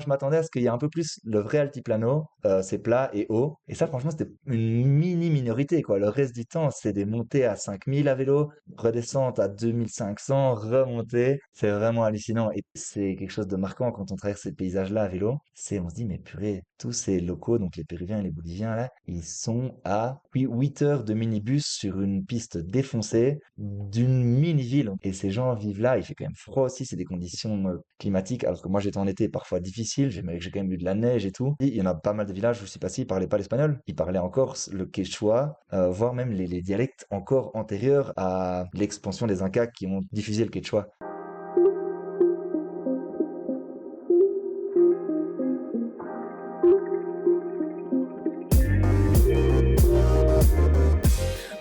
je m'attendais à ce qu'il y ait un peu plus le vrai altiplano, c'est plat et haut. Et ça, franchement, c'était une minorité, quoi. Le reste du temps, c'est des montées à 5000 à vélo, redescente à 2500, remontée. C'est vraiment hallucinant. Et c'est quelque chose de marquant quand on traverse ces paysages-là à vélo. On se dit, mais purée, tous ces locaux, donc les Péruviens et les Boliviens, là, ils sont à 8 heures de minibus sur une piste défoncée d'une mini-ville. Et ces gens vivent là, il fait quand même froid aussi, c'est des conditions climatiques, alors que moi j'étais en été parfois difficile, j'ai quand même eu de la neige et tout. Et il y en a pas mal de villages où je suis passé, ils parlaient pas l'espagnol, ils parlaient encore le quechua, voire même les dialectes encore antérieurs à l'expansion des Incas qui ont diffusé le quechua.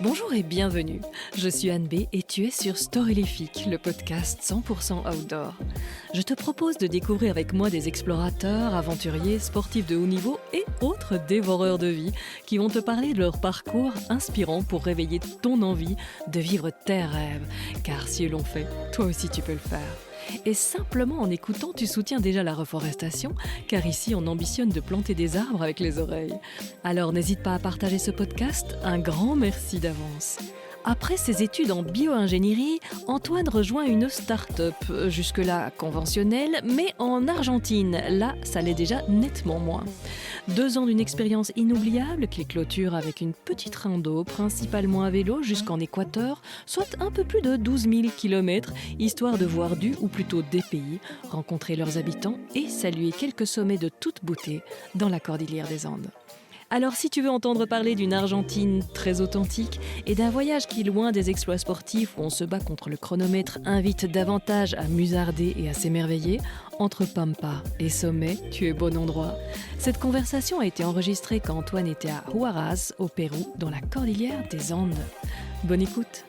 Bonjour et bienvenue. Je suis Anne B et tu es sur Storylifique, le podcast 100% outdoor. Je te propose de découvrir avec moi des explorateurs, aventuriers, sportifs de haut niveau et autres dévoreurs de vie qui vont te parler de leur parcours inspirant pour réveiller ton envie de vivre tes rêves. Car si eux l'ont fait, toi aussi tu peux le faire. Et simplement en écoutant, tu soutiens déjà la reforestation, car ici on ambitionne de planter des arbres avec les oreilles. Alors n'hésite pas à partager ce podcast, un grand merci d'avance. Après ses études en bio-ingénierie, Antoine rejoint une start-up, jusque-là conventionnelle, mais en Argentine. Là, ça l'est déjà nettement moins. 2 ans d'une expérience inoubliable qui clôture avec une petite rando, principalement à vélo jusqu'en Équateur, soit un peu plus de 12 000 km, histoire de voir du, ou plutôt des pays, rencontrer leurs habitants et saluer quelques sommets de toute beauté dans la cordillère des Andes. Alors si tu veux entendre parler d'une Argentine très authentique et d'un voyage qui, loin des exploits sportifs où on se bat contre le chronomètre, invite davantage à musarder et à s'émerveiller, entre Pampa et sommet, tu es au bon endroit. Cette conversation a été enregistrée quand Antoine était à Huaraz, au Pérou, dans la cordillère des Andes. Bonne écoute!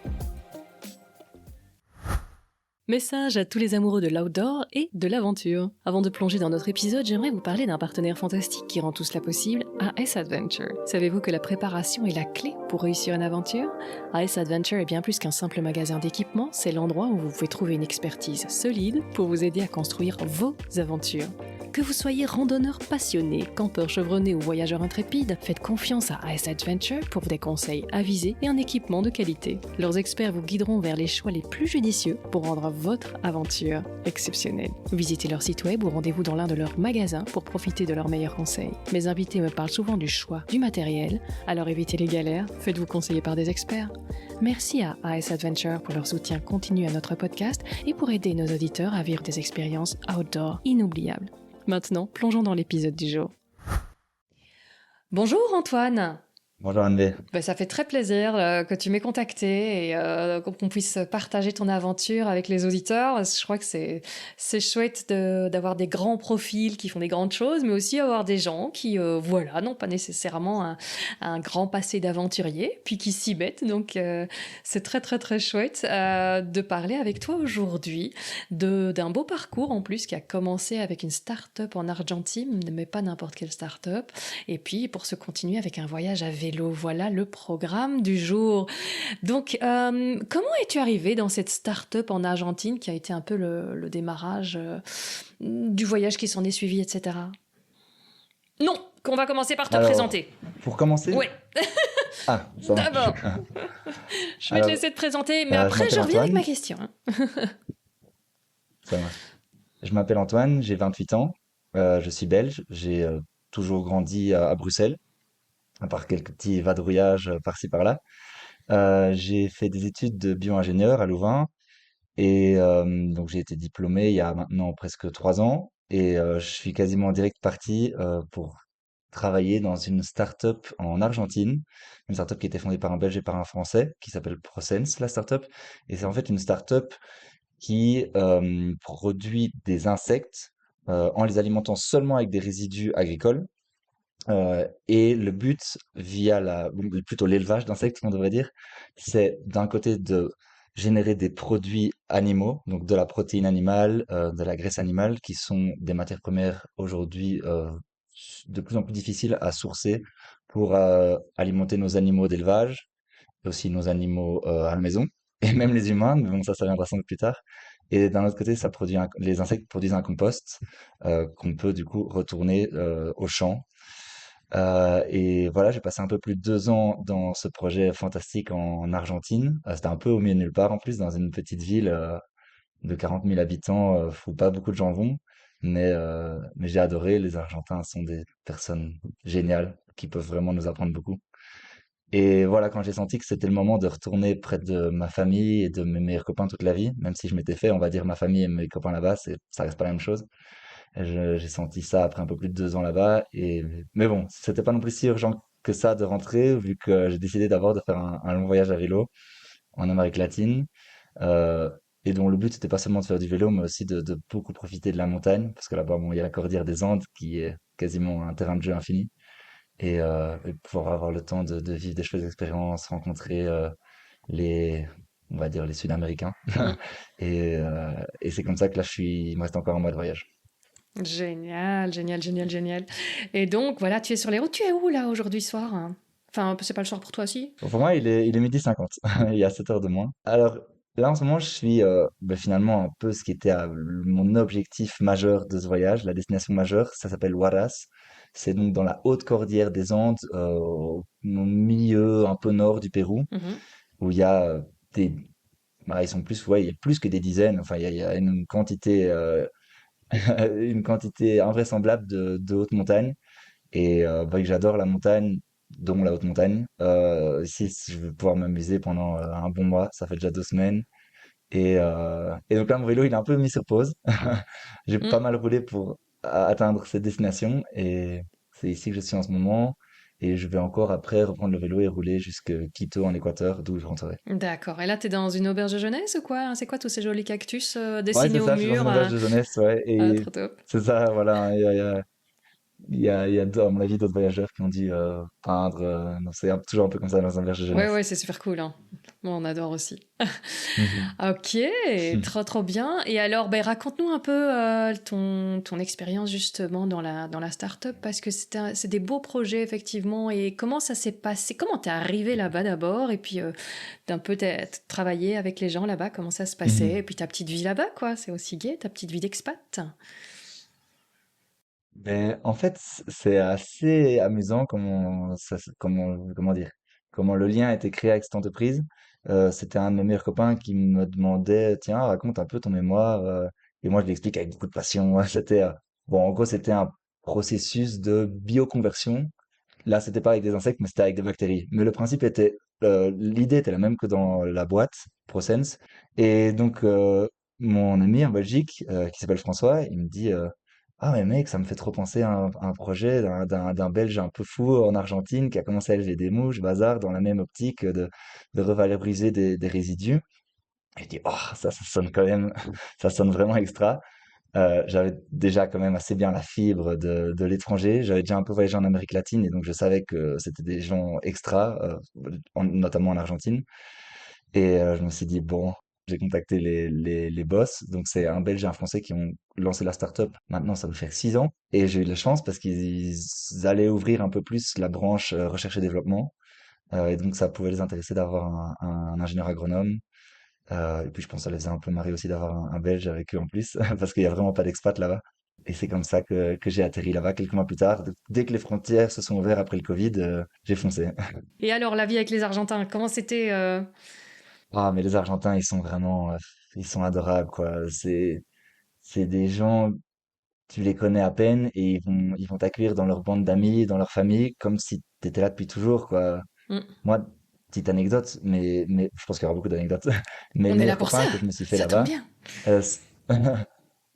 Message à tous les amoureux de l'outdoor et de l'aventure. Avant de plonger dans notre épisode, j'aimerais vous parler d'un partenaire fantastique qui rend tout cela possible, AS Adventure. Savez-vous que la préparation est la clé pour réussir une aventure? AS Adventure est bien plus qu'un simple magasin d'équipement, c'est l'endroit où vous pouvez trouver une expertise solide pour vous aider à construire vos aventures. Que vous soyez randonneur passionné, campeur chevronné ou voyageur intrépide, faites confiance à AS Adventure pour des conseils avisés et un équipement de qualité. Leurs experts vous guideront vers les choix les plus judicieux pour rendre votre aventure exceptionnelle. Visitez leur site web ou rendez-vous dans l'un de leurs magasins pour profiter de leurs meilleurs conseils. Mes invités me parlent souvent du choix du matériel, alors évitez les galères, faites-vous conseiller par des experts. Merci à AS Adventure pour leur soutien continu à notre podcast et pour aider nos auditeurs à vivre des expériences outdoor inoubliables. Maintenant, plongeons dans l'épisode du jour. Bonjour Antoine. Bonjour Anne. Ça fait très plaisir que tu m'aies contacté et qu'on puisse partager ton aventure avec les auditeurs. Parce que je crois que c'est chouette d'avoir des grands profils qui font des grandes choses, mais aussi avoir des gens qui, n'ont pas nécessairement un grand passé d'aventurier, puis qui s'y mettent. Donc, c'est très, très, très chouette de parler avec toi aujourd'hui d'un beau parcours en plus qui a commencé avec une start-up en Argentine, mais pas n'importe quelle start-up. Et puis, pour se continuer avec un voyage à vélo. Voilà le programme du jour. Donc, comment es-tu arrivé dans cette start-up en Argentine qui a été un peu le démarrage du voyage qui s'en est suivi, etc. Non, qu'on va commencer par te présenter. Pour commencer? Oui. Ah, ça marche. D'abord, je vais te laisser te présenter, mais après, je reviens avec ma question. Ça marche. Je m'appelle Antoine, j'ai 28 ans, je suis belge, j'ai toujours grandi à Bruxelles, à part quelques petits vadrouillages par-ci par-là. J'ai fait des études de bio-ingénieur à Louvain et donc j'ai été diplômé il y a maintenant presque 3 ans et je suis quasiment direct parti pour travailler dans une start-up en Argentine, une start-up qui était fondée par un Belge et par un Français qui s'appelle Procens, la start-up. Et c'est en fait une start-up qui produit des insectes en les alimentant seulement avec des résidus agricoles. Et le but, plutôt l'élevage d'insectes, on devrait dire, c'est d'un côté de générer des produits animaux, donc de la protéine animale, de la graisse animale, qui sont des matières premières aujourd'hui de plus en plus difficiles à sourcer pour alimenter nos animaux d'élevage, et aussi nos animaux à la maison, et même les humains, mais bon, ça viendra sans doute plus tard. Et d'un autre côté, les insectes produisent un compost qu'on peut du coup retourner au champ. Et voilà, j'ai passé un peu plus de 2 ans dans ce projet fantastique en Argentine. C'était un peu au milieu de nulle part en plus, dans une petite ville de 40 000 habitants où pas beaucoup de gens vont. Mais j'ai adoré. Les Argentins sont des personnes géniales qui peuvent vraiment nous apprendre beaucoup. Et voilà, quand j'ai senti que c'était le moment de retourner près de ma famille et de mes meilleurs copains toute la vie, même si je m'étais fait, on va dire, ma famille et mes copains là-bas, ça reste pas la même chose. J'ai senti ça après un peu plus de 2 ans là-bas. Mais bon, c'était pas non plus si urgent que ça de rentrer, vu que j'ai décidé d'abord de faire un long voyage à vélo en Amérique latine, euh, et dont le but c'était pas seulement de faire du vélo, mais aussi de beaucoup profiter de la montagne, parce que là-bas, bon, il y a la cordillère des Andes qui est quasiment un terrain de jeu infini, et pouvoir avoir le temps de vivre des chouettes expériences, rencontrer les, on va dire, les Sud-Américains. Mm. Et c'est comme ça que là, il me reste encore un mois de voyage. Génial, génial, génial, génial. Et donc, voilà, tu es sur les routes. Tu es où, là, aujourd'hui soir, hein? Enfin, c'est pas le soir pour toi aussi? Bon, pour moi, il est 12h50. Il y a 7 heures de moins. Alors, là, en ce moment, je suis finalement un peu ce qui était mon objectif majeur de ce voyage, la destination majeure. Ça s'appelle Huaraz. C'est donc dans la haute cordillère des Andes, au milieu, un peu nord du Pérou, Mhm. où il y a des. Bah, ils sont plus, ouais, il y a plus que des dizaines. Enfin, il y a une quantité, une quantité invraisemblable de hautes montagnes. Et j'adore la montagne, dont la haute montagne. Ici, je vais pouvoir m'amuser pendant un bon mois. Ça fait déjà 2 semaines. Et donc là, mon vélo, il est un peu mis sur pause. J'ai pas Mm. mal roulé pour atteindre cette destination. Et c'est ici que je suis en ce moment. Et je vais encore après reprendre le vélo et rouler jusqu'à Quito en Équateur, d'où je rentrerai. D'accord. Et là, t'es dans une auberge de jeunesse ou quoi? C'est quoi tous ces jolis cactus Ouais, dessinés c'est au ça, je suis dans mur? une auberge de jeunesse, ouais. Ah, Et trop top. c'est ça, voilà. Il y a, à mon avis, d'autres voyageurs qui ont dû peindre. Non, c'est toujours un peu comme ça dans un auberge de Ouais, jeunesse. ouais, c'est super cool, hein. Moi, on adore aussi. Mhm. Ok, trop trop bien. Et alors, ben, raconte-nous un peu ton expérience justement dans la start-up parce que c'est des beaux projets effectivement. Et comment ça s'est passé? Comment t'es arrivé là-bas d'abord? Et puis d'un peu travailler avec les gens là-bas, comment ça se passait? Et Mhm. puis ta petite vie là-bas, quoi. C'est aussi gai, ta petite vie d'expat. Mais en fait, c'est assez amusant comment dire, comment le lien a été créé avec cette entreprise. C'était un de mes meilleurs copains qui me demandait, tiens, raconte un peu ton mémoire. Et moi, je l'explique avec beaucoup de passion. Bon, en gros, c'était un processus de bioconversion. Là, c'était pas avec des insectes, mais c'était avec des bactéries. Mais le principe l'idée était la même que dans la boîte, ProSense. Et donc, mon ami en Belgique, qui s'appelle François, il me dit, ah mais mec, ça me fait trop penser à un projet d'un Belge un peu fou en Argentine qui a commencé à élever des mouches, bazar, dans la même optique de revaloriser des résidus. Et je dis, oh, ça sonne quand même, ça sonne vraiment extra. J'avais déjà quand même assez bien la fibre de l'étranger. J'avais déjà un peu voyagé en Amérique latine et donc je savais que c'était des gens extra, notamment en Argentine. Et je me suis dit, bon, j'ai contacté les boss. Donc c'est un Belge et un Français qui ont lancé la startup. Maintenant, ça doit faire 6 ans. Et j'ai eu de la chance parce qu'ils allaient ouvrir un peu plus la branche recherche et développement. Et donc ça pouvait les intéresser d'avoir un ingénieur agronome. Et puis je pense que ça les faisait un peu marrer aussi d'avoir un Belge avec eux en plus, parce qu'il y a vraiment pas d'expat là-bas. Et c'est comme ça que j'ai atterri là-bas quelques mois plus tard. Dès que les frontières se sont ouvertes après le Covid, j'ai foncé. Et alors, la vie avec les Argentins, comment c'était Ah, mais les Argentins, ils sont adorables, quoi. C'est des gens, tu les connais à peine et ils vont t'accueillir dans leur bande d'amis, dans leur famille, comme si tu étais là depuis toujours, quoi. Hmm. Moi, petite anecdote, mais je pense qu'il y aura beaucoup d'anecdotes. Mes On est là meilleurs pour ça. copains que je me suis fait Ça tombe là-bas, bien. euh,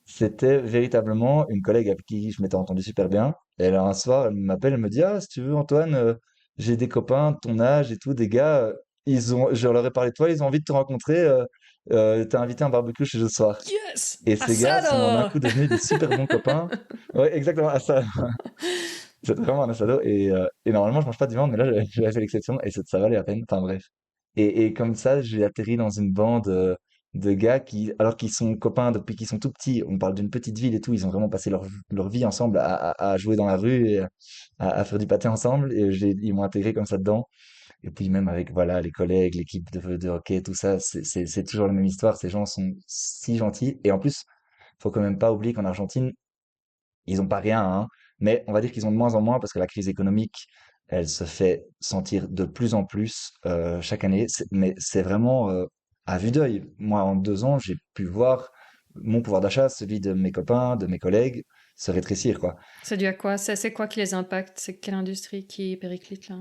c'était véritablement une collègue avec qui je m'étais entendu super bien. Et alors un soir, elle m'appelle, elle me dit, ah, si tu veux, Antoine, j'ai des copains de ton âge et tout, des gars, je leur ai parlé de toi, ils ont envie de te rencontrer, t'es invité à un barbecue chez eux ce soir. Yes! Et ces gars sont d'un Asado! coup devenus des super bons copains. Ouais, exactement, à ça. C'est vraiment un assado. Et normalement, je mange pas de viande, mais là, j'avais fait l'exception et ça valait la peine. Enfin, bref. Et comme ça, j'ai atterri dans une bande de gars alors qu'ils sont copains depuis qu'ils sont tout petits, on parle d'une petite ville et tout, ils ont vraiment passé leur vie ensemble à jouer dans la rue et à faire du pâté ensemble. Et ils m'ont intégré comme ça dedans. Et puis même avec voilà les collègues, l'équipe de hockey, tout ça, c'est toujours la même histoire. Ces gens sont si gentils. Et en plus, faut quand même pas oublier qu'en Argentine, ils ont pas rien, hein, mais on va dire qu'ils ont de moins en moins parce que la crise économique, elle se fait sentir de plus en plus chaque année. Mais c'est vraiment à vue d'œil. Moi, en 2 ans, j'ai pu voir mon pouvoir d'achat, celui de mes copains, de mes collègues, se rétrécir, quoi. C'est dû à quoi? C'est quoi qui les impacte? C'est quelle industrie qui périclite là?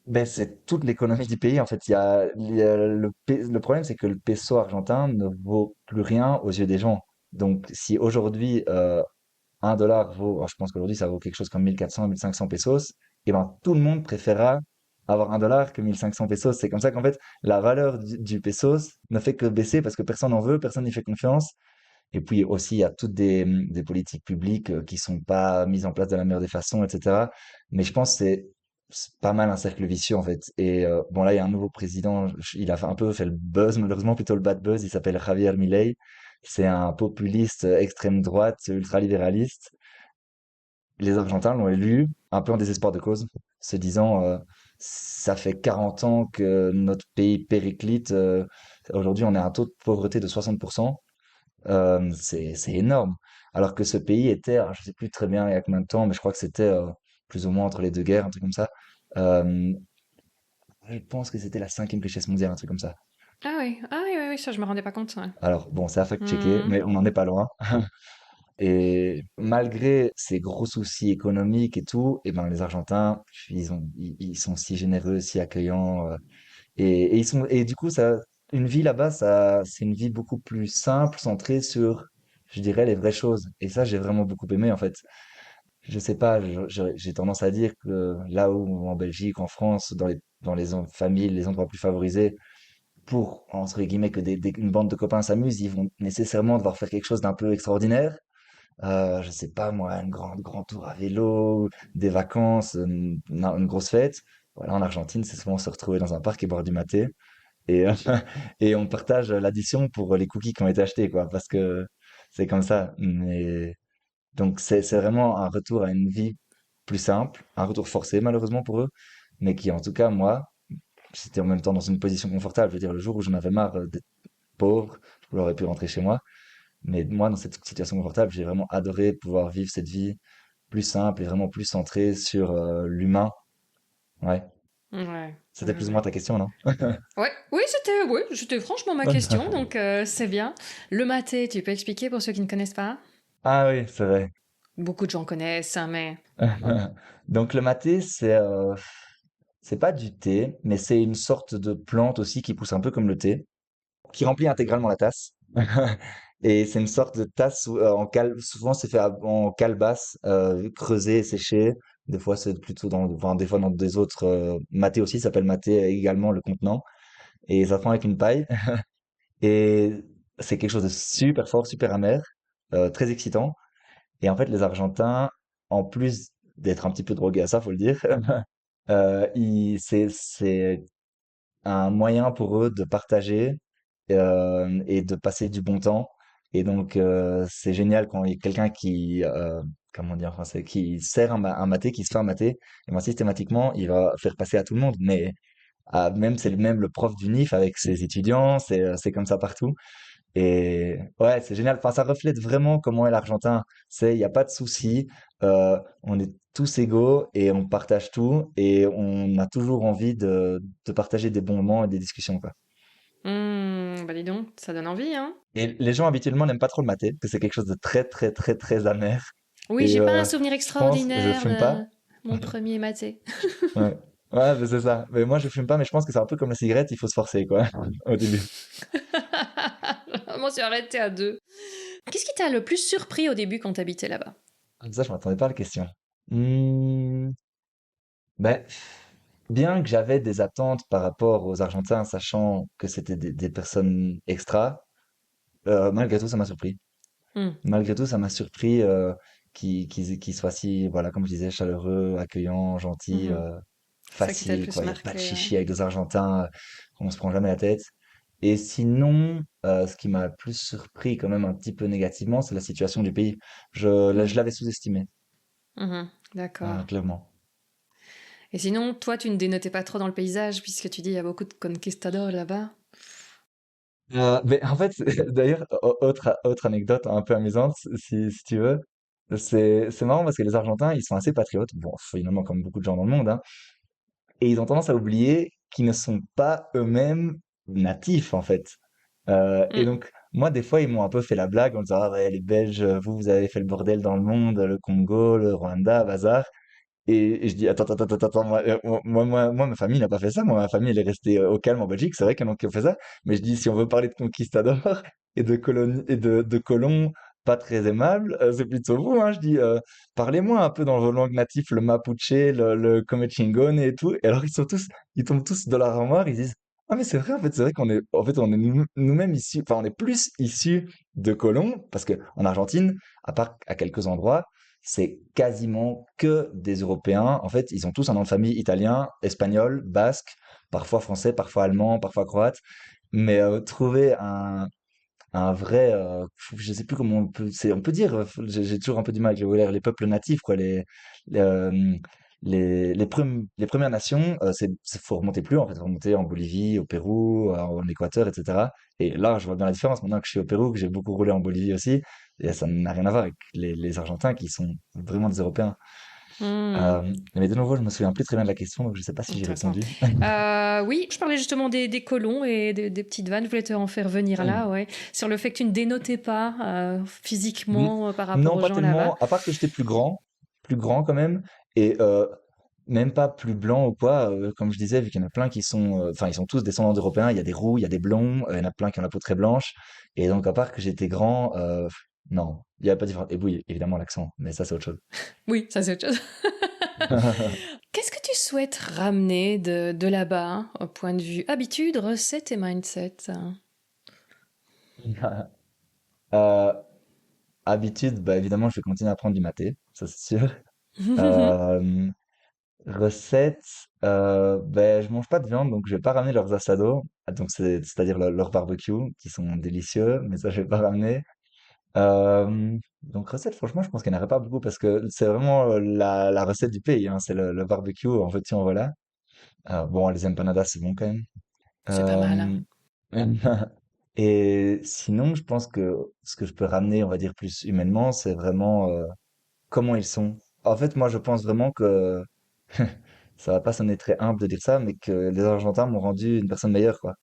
Ben, c'est toute l'économie du pays. En fait, le problème, c'est que le peso argentin ne vaut plus rien aux yeux des gens. Donc, si aujourd'hui, 1 dollar vaut, alors je pense qu'aujourd'hui, ça vaut quelque chose comme 1400, 1500 pesos, et ben, tout le monde préférera avoir 1 dollar que 1500 pesos. C'est comme ça qu'en fait, la valeur du pesos ne fait que baisser parce que personne n'en veut, personne n'y fait confiance. Et puis aussi, il y a toutes des politiques publiques qui sont pas mises en place de la meilleure des façons, etc. Mais je pense que c'est pas mal un cercle vicieux en fait. Et bon là, il y a un nouveau président. Il a un peu fait le buzz, malheureusement plutôt le bad buzz. Il s'appelle Javier Milei. C'est un populiste extrême droite, ultra-libéraliste. Les Argentins l'ont élu un peu en désespoir de cause, se disant ça fait 40 ans que notre pays périclite. Aujourd'hui, on est à un taux de pauvreté de 60%. C'est énorme. Alors que ce pays était, alors je sais plus très bien il y a combien de temps, mais je crois que c'était plus ou moins entre les deux guerres, un truc comme ça. Euh, je pense que c'était la cinquième richesse mondiale, un truc comme ça. Ah oui, oui, oui, ça je me rendais pas compte. Ouais. Alors bon, c'est à fact-checker, Hmm. mais on n'en est pas loin. Et malgré ces gros soucis économiques et tout, et ben les Argentins, ils sont si généreux, si accueillants, et ils sont, et du coup ça, une vie là-bas, ça, c'est une vie beaucoup plus simple, centrée sur, je dirais, les vraies choses. Et ça, j'ai vraiment beaucoup aimé en fait. Je sais pas, j'ai tendance à dire que là où en Belgique, en France, dans les familles, les endroits plus favorisés, pour entre guillemets que une bande de copains s'amuse, ils vont nécessairement devoir faire quelque chose d'un peu extraordinaire. Je sais pas moi, une grande tour à vélo, des vacances, une grosse fête. Voilà, en Argentine, c'est souvent se retrouver dans un parc et boire du maté. Et, et on partage l'addition pour les cookies qui ont été achetés, quoi, parce que c'est comme ça. Mais donc c'est vraiment un retour à une vie plus simple, un retour forcé malheureusement pour eux, mais qui en tout cas moi, j'étais en même temps dans une position confortable. Je veux dire, le jour où j'en avais marre d'être pauvre, j'aurais pu rentrer chez moi. Mais moi, dans cette situation confortable, j'ai vraiment adoré pouvoir vivre cette vie plus simple et vraiment plus centrée sur l'humain. Ouais. Ouais, C'était ouais, plus ou moins ouais. ta question, non? Ouais, oui, c'était franchement ma question, donc c'est bien. Le maté, tu peux expliquer pour ceux qui ne connaissent pas? Ah oui, c'est vrai. Beaucoup de gens connaissent, hein, mais... Donc le maté, c'est pas du thé, mais c'est une sorte de plante aussi qui pousse un peu comme le thé, qui remplit intégralement la tasse. Et c'est une sorte de tasse souvent c'est fait en calebasse, creusée, séchée. Des fois c'est plutôt enfin, des fois dans des autres maté aussi, ça s'appelle maté également le contenant. Et ça se prend avec une paille. Et c'est quelque chose de super fort, super amer, très excitant. Et en fait, les Argentins, en plus d'être un petit peu drogués à ça, faut le dire, c'est un moyen pour eux de partager et de passer du bon temps. Et donc, c'est génial quand il y a quelqu'un qui, comment dire en français, qui sert un maté, qui se fait un maté, et ben systématiquement, il va faire passer à tout le monde. Mais même, c'est même le prof du NIF avec ses étudiants, c'est comme ça partout. Et ouais, c'est génial. Enfin, ça reflète vraiment comment est l'Argentin. Il n'y a pas de souci. On est tous égaux et on partage tout et on a toujours envie de partager des bons moments et des discussions, quoi. Bah dis donc, ça donne envie, hein? Et les gens habituellement n'aiment pas trop le maté, parce que c'est quelque chose de très, très, très, très amer. Oui, Et j'ai pas un souvenir je pense, je extraordinaire fume de pas. mon premier maté. Ouais, ouais, mais c'est ça. Mais moi, je fume pas, mais je pense que c'est un peu comme la cigarette, il faut se forcer, quoi, au début. Je m'en suis arrêtée à deux. Qu'est-ce qui t'a le plus surpris au début quand t'habitais là-bas? Ça, je m'attendais pas à la question. Hmm, ben, bien que j'avais des attentes par rapport aux Argentins, sachant que c'était des personnes extra, malgré tout, ça m'a surpris. Hmm, Malgré tout, ça m'a surpris qu'ils soient si, voilà, comme je disais, chaleureux, accueillants, gentils, mhm. C'est ça qui t'a le faciles, plus quoi. Il n'y a pas de marqué, ouais. chichi avec des Argentins, on se prend jamais la tête. Et sinon, ce qui m'a le plus surpris quand même un petit peu négativement, c'est la situation du pays. Hmm, Je l'avais sous-estimé, mhm. D'accord. clairement. Et sinon, toi, tu ne dénotais pas trop dans le paysage, puisque tu dis il y a beaucoup de conquistadors là-bas. Mais en fait, d'ailleurs, autre anecdote un peu amusante, si tu veux, c'est marrant parce que les Argentins, ils sont assez patriotes, bon, finalement comme beaucoup de gens dans le monde, hein, et ils ont tendance à oublier qu'ils ne sont pas eux-mêmes natifs en fait. Et Hmm. donc, moi, des fois, ils m'ont un peu fait la blague en disant, ah ouais, les Belges, vous avez fait le bordel dans le monde, le Congo, le Rwanda, bazar. Et je dis, attends, attends, attends, attends, moi, ma famille n'a pas fait ça. Moi, ma famille, elle est restée au calme en Belgique. C'est vrai qu'ils ont fait ça. Mais je dis, si on veut parler de conquistadors et de colons pas très aimables, c'est plutôt vous, hein. Je dis, parlez-moi un peu dans vos langues natives, le Mapuche, le Comechingon et tout. Et alors, ils tombent tous de leur armoire. Ils disent, ah, mais c'est vrai on est nous-mêmes issus, enfin, on est plus issus de colons parce que en Argentine, à part à quelques endroits, c'est quasiment que des Européens. En fait, ils ont tous un nom de famille italien, espagnol, basque, parfois français, parfois allemand, parfois croate. Mais trouver un vrai, je sais plus comment on peut dire, j'ai toujours un peu du mal avec les peuples natifs, quoi, les, euh, les Premières Nations, faut remonter plus, en fait, faut remonter en Bolivie, au Pérou, en Équateur, etc. Et là, je vois bien la différence maintenant que je suis au Pérou, que j'ai beaucoup roulé en Bolivie aussi, et ça n'a rien à voir avec les Argentins qui sont vraiment des Européens. Hmm. Mais de nouveau, je me souviens plus très bien de la question, donc je sais pas si j'ai Intéressant. répondu. Oui, je parlais justement des colons et des petites vannes. Je voulais te en faire venir là, ouais. Sur le fait que tu ne dénotais pas N- physiquement par rapport Non, aux pas gens là-bas. tellement, à part que j'étais plus grand quand même, et même pas plus blanc ou quoi, comme je disais, vu qu'il y en a plein qui sont, enfin, ils sont tous descendants d'Européens, il y a des roux, il y a des blonds, il y en a plein qui ont la peau très blanche, et donc à part que j'étais grand, non, il y a pas de différence. Et oui, évidemment l'accent, mais ça c'est autre chose. Oui, ça c'est autre chose. Qu'est-ce que tu souhaites ramener de là-bas, au point de vue habitude, recette et mindset? Euh, Habitude, bah évidemment, je vais continuer à prendre du maté, ça c'est sûr. Euh, Recette, ben, je mange pas de viande, donc je vais pas ramener leurs assados, donc c'est-à-dire leur barbecue, qui sont délicieux, mais ça je vais pas ramener. Donc recette, franchement, je pense qu'il n'y en aurait pas beaucoup parce que c'est vraiment la recette du pays, hein, c'est le barbecue, en veux-tu, en voilà. Bon, les empanadas, c'est bon quand même. C'est pas mal, hein. Euh, et sinon, je pense que ce que je peux ramener, on va dire plus humainement, c'est vraiment comment ils sont. En fait, moi, je pense vraiment que ça va pas sonner très humble de dire ça, mais que les Argentins m'ont rendu une personne meilleure, quoi.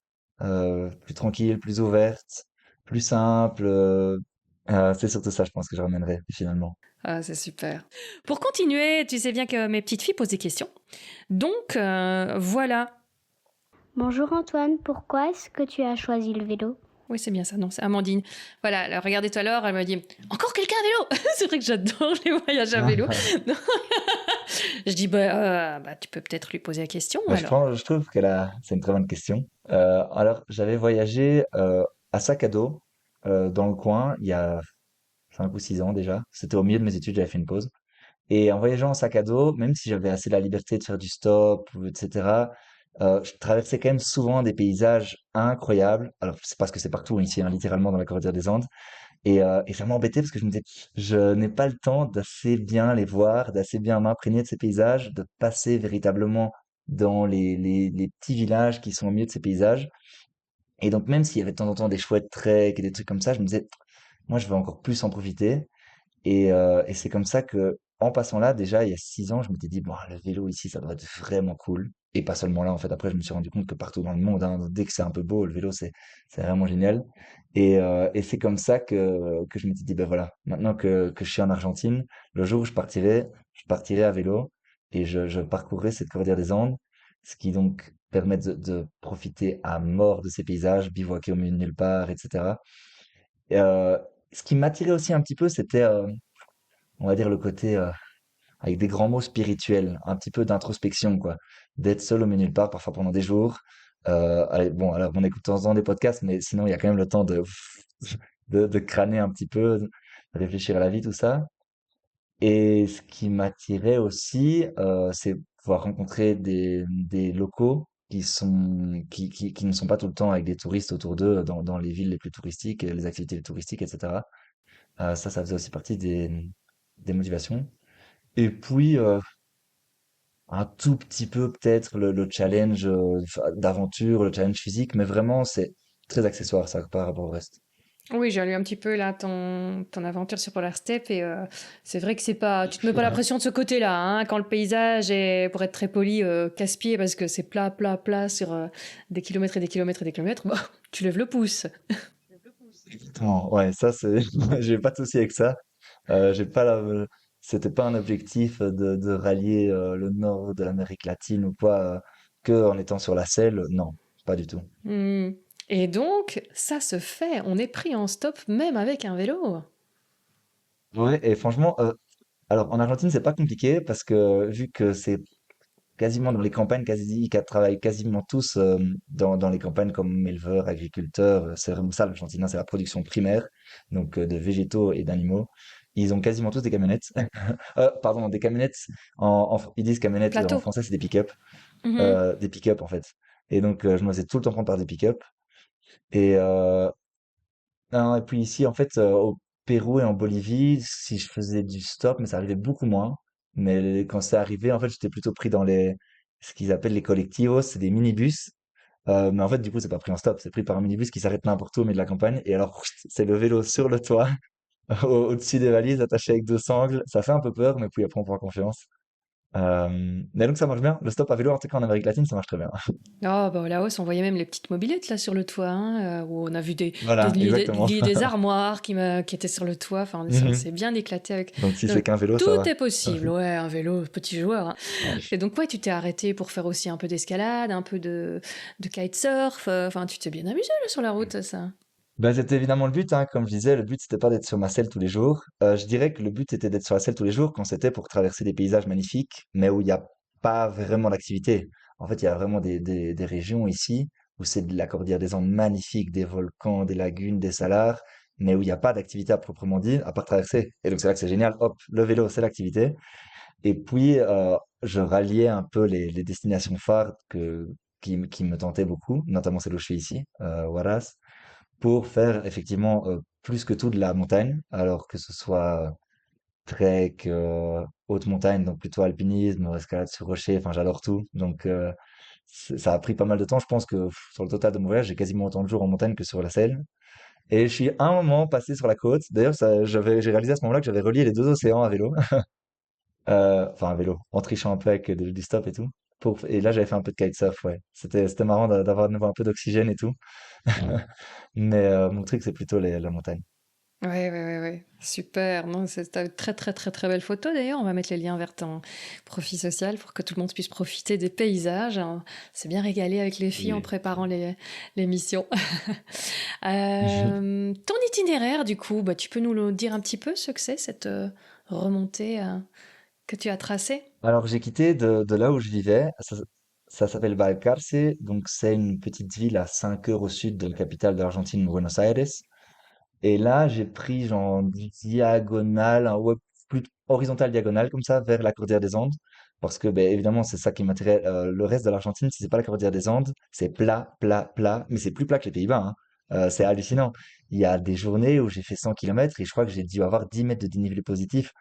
Plus tranquille, plus ouverte, plus simple. C'est surtout ça, je pense, que je ramènerai finalement. Ah, c'est super. Pour continuer, tu sais bien que mes petites filles posent des questions. Donc, voilà. Bonjour Antoine, pourquoi est-ce que tu as choisi le vélo? Oui, c'est bien ça, non, c'est Amandine. Voilà, alors, regardez tout à l'heure, elle m'a dit encore quelqu'un à vélo. C'est vrai que j'adore les voyages à vélo. Non. Je dis bah, tu peux peut-être lui poser la question Bah, alors. je trouve c'est une très bonne question. Alors, j'avais voyagé à sac à dos dans le coin il y a 5 ou 6 ans déjà. C'était au milieu de mes études, j'avais fait une pause. Et en voyageant en sac à dos, même si j'avais assez la liberté de faire du stop, etc., je traversais quand même souvent des paysages incroyables. Alors, c'est parce que c'est partout ici, hein, littéralement dans la cordillère des Andes. Et ça m'embêtait parce que je me disais, je n'ai pas le temps d'assez bien les voir, d'assez bien m'imprégner de ces paysages, de passer véritablement dans les petits villages qui sont au milieu de ces paysages. Et donc, même s'il y avait de temps en temps des chouettes treks et des trucs comme ça, je me disais, moi, je veux encore plus en profiter. Et c'est comme ça que, en passant là, déjà, il y a 6 ans, je m'étais dit, bon, le vélo ici, ça doit être vraiment cool. Et pas seulement là, en fait. Après, je me suis rendu compte que partout dans le monde, hein, dès que c'est un peu beau, le vélo, c'est vraiment génial. Et c'est comme ça que je m'étais dit, ben voilà, maintenant que je suis en Argentine, le jour où je partirai à vélo et je parcourrai cette cordillère des Andes, ce qui donc permet de profiter à mort de ces paysages, bivouaquer au milieu de nulle part, etc. Et, ce qui m'attirait aussi un petit peu, c'était on va dire le côté avec des grands mots spirituels, un petit peu d'introspection, quoi. D'être seul au milieu de nulle part, parfois pendant des jours. Bon, alors on écoute de temps en temps des podcasts, mais sinon il y a quand même le temps de crâner un petit peu, de réfléchir à la vie, tout ça. Et ce qui m'attirait aussi, c'est pouvoir rencontrer des locaux qui ne sont pas tout le temps avec des touristes autour d'eux dans les villes les plus touristiques, les activités touristiques, etc. Ça faisait aussi partie des motivations. Et puis, un tout petit peu peut-être le challenge d'aventure, le challenge physique, mais vraiment c'est très accessoire ça par rapport au reste. Oui, j'ai lu un petit peu là ton aventure sur Polar Step et c'est vrai que c'est pas, tu te mets pas la pression de ce côté-là, hein, quand le paysage est, pour être très poli, casse-pied parce que c'est plat, plat, plat sur des kilomètres et des kilomètres et des kilomètres, bah, tu lèves le pouce. Exactement. Ouais, ça c'est, j'ai pas de souci avec ça. J'ai pas c'était pas un objectif de rallier le nord de l'Amérique latine ou quoi, que en étant sur la selle. Non, pas du tout. Hmm. Et donc, ça se fait, on est pris en stop même avec un vélo. Ouais, et franchement, alors en Argentine c'est pas compliqué parce que vu que c'est quasiment dans les campagnes, quasi, qui travaillent quasiment tous dans les campagnes comme éleveurs, agriculteurs. C'est vraiment ça, l'Argentine, hein, c'est la production primaire, donc de végétaux et d'animaux. Ils ont quasiment tous des camionnettes. Pardon, des camionnettes. Ils disent camionnettes, en Plateau. français, c'est des pick-up. Mhm. Des pick-up, en fait. Et donc, je me faisais tout le temps prendre par des pick-up. Et, non, et puis ici, en fait, au Pérou et en Bolivie, si je faisais du stop, mais ça arrivait beaucoup moins. Mais quand c'est arrivé, en fait, j'étais plutôt pris dans ce qu'ils appellent les colectivos, c'est des minibus. Mais en fait, du coup, c'est pas pris en stop, c'est pris par un minibus qui s'arrête n'importe où au milieu de la campagne. Et alors, c'est le vélo sur le toit, au-dessus des valises, attaché avec deux sangles. Ça fait un peu peur, mais puis après, on prend confiance. Mais donc, ça marche bien. Le stop à vélo, en tout cas en Amérique latine, ça marche très bien. Ah, bah, là-haut, on voyait même les petites mobilettes là sur le toit, hein, où on a vu des Voilà, lits, exactement. des armoires qui étaient sur le toit. Enfin, Mhm. c'est bien éclaté avec. Donc, si c'est Donc, qu'un vélo, ça tout va. est possible. Ouais, un vélo, petit joueur, hein. Ouais. Et donc, ouais, tu t'es arrêté pour faire aussi un peu d'escalade, un peu de kitesurf. Enfin, tu t'es bien amusé là sur la route, ça. Bah, c'était évidemment le but, hein. Comme je disais, le but, c'était pas d'être sur ma selle tous les jours. Je dirais que le but était d'être sur la selle tous les jours quand c'était pour traverser des paysages magnifiques, mais où il n'y a pas vraiment d'activité. En fait, il y a vraiment des régions ici où c'est de la cordillère des Andes magnifique, des volcans, des lagunes, des salars, mais où il n'y a pas d'activité à proprement dit, à part traverser. Et donc, c'est là que c'est génial. Hop, le vélo, c'est l'activité. Et puis, je ralliais un peu les destinations phares qui me tentaient beaucoup, notamment celle où je suis ici, Huaraz, pour faire effectivement plus que tout de la montagne, alors que ce soit trek, haute montagne, donc plutôt alpinisme, escalade sur rocher, enfin j'adore tout. Donc ça a pris pas mal de temps. Je pense que sur le total de mon voyage, j'ai quasiment autant de jours en montagne que sur la selle. Et je suis à un moment passé sur la côte. D'ailleurs, j'ai réalisé à ce moment-là que j'avais relié les deux océans à vélo. Enfin à vélo, en trichant un peu avec du stop et tout. Et là, j'avais fait un peu de kitesurf, ouais. C'était marrant d'avoir de nouveau un peu d'oxygène et tout. Mais mon truc, c'est plutôt la montagne. Ouais, ouais, ouais, ouais. Super. Non, c'est une très, très, très, très belle photo d'ailleurs. On va mettre les liens vers ton profil social pour que tout le monde puisse profiter des paysages, hein. C'est bien régalé avec les filles en Oui. préparant l'émission. Ton itinéraire, du coup, bah, tu peux nous le dire un petit peu ce que c'est, cette remontée que tu as tracée? Alors, j'ai quitté de là où je vivais. Ça s'appelle Valcarce. Donc, c'est une petite ville à 5 heures au sud de la capitale de l'Argentine, Buenos Aires. Et là, j'ai pris genre diagonale, ouais, plus horizontale diagonale comme ça, vers la cordillère des Andes. Parce que, ben, évidemment, c'est ça qui m'intéresse. Le reste de l'Argentine, si c'est pas la cordillère des Andes, c'est plat, plat, plat. Mais c'est plus plat que les Pays-Bas, hein. C'est hallucinant. Il y a des journées où j'ai fait 100 kilomètres et je crois que j'ai dû avoir 10 mètres de dénivelé positif.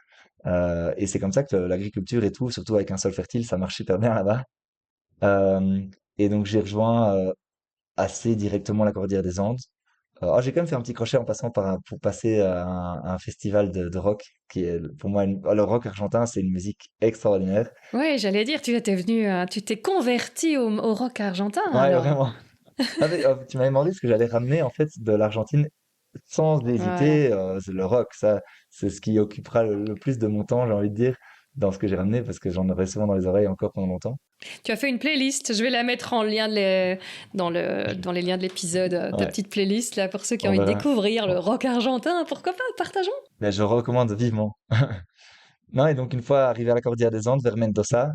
Et c'est comme ça que l'agriculture et tout, surtout avec un sol fertile, ça marche super bien là-bas. Euh, et donc j'ai rejoint assez directement la Cordillère des Andes. J'ai quand même fait un petit crochet en passant pour passer à un festival de rock qui est pour moi le rock argentin, c'est une musique extraordinaire. Ouais, j'allais dire, tu étais venu, tu t'es converti au rock argentin Ouais, alors. vraiment. Ah, mais, tu m'avais demandé ce que j'allais ramener en fait de l'Argentine sans Ouais. hésiter. C'est le rock, ça, c'est ce qui occupera le plus de mon temps, j'ai envie de dire, dans ce que j'ai ramené parce que j'en aurai souvent dans les oreilles encore pendant longtemps. Tu as fait une playlist, je vais la mettre en lien dans les liens de l'épisode, ta Ouais, petite playlist là pour ceux qui ont on envie de verra. découvrir le rock argentin, pourquoi pas, partageons. Mais je recommande vivement. Non, et donc une fois arrivé à la Cordillère des Andes, vers Mendoza,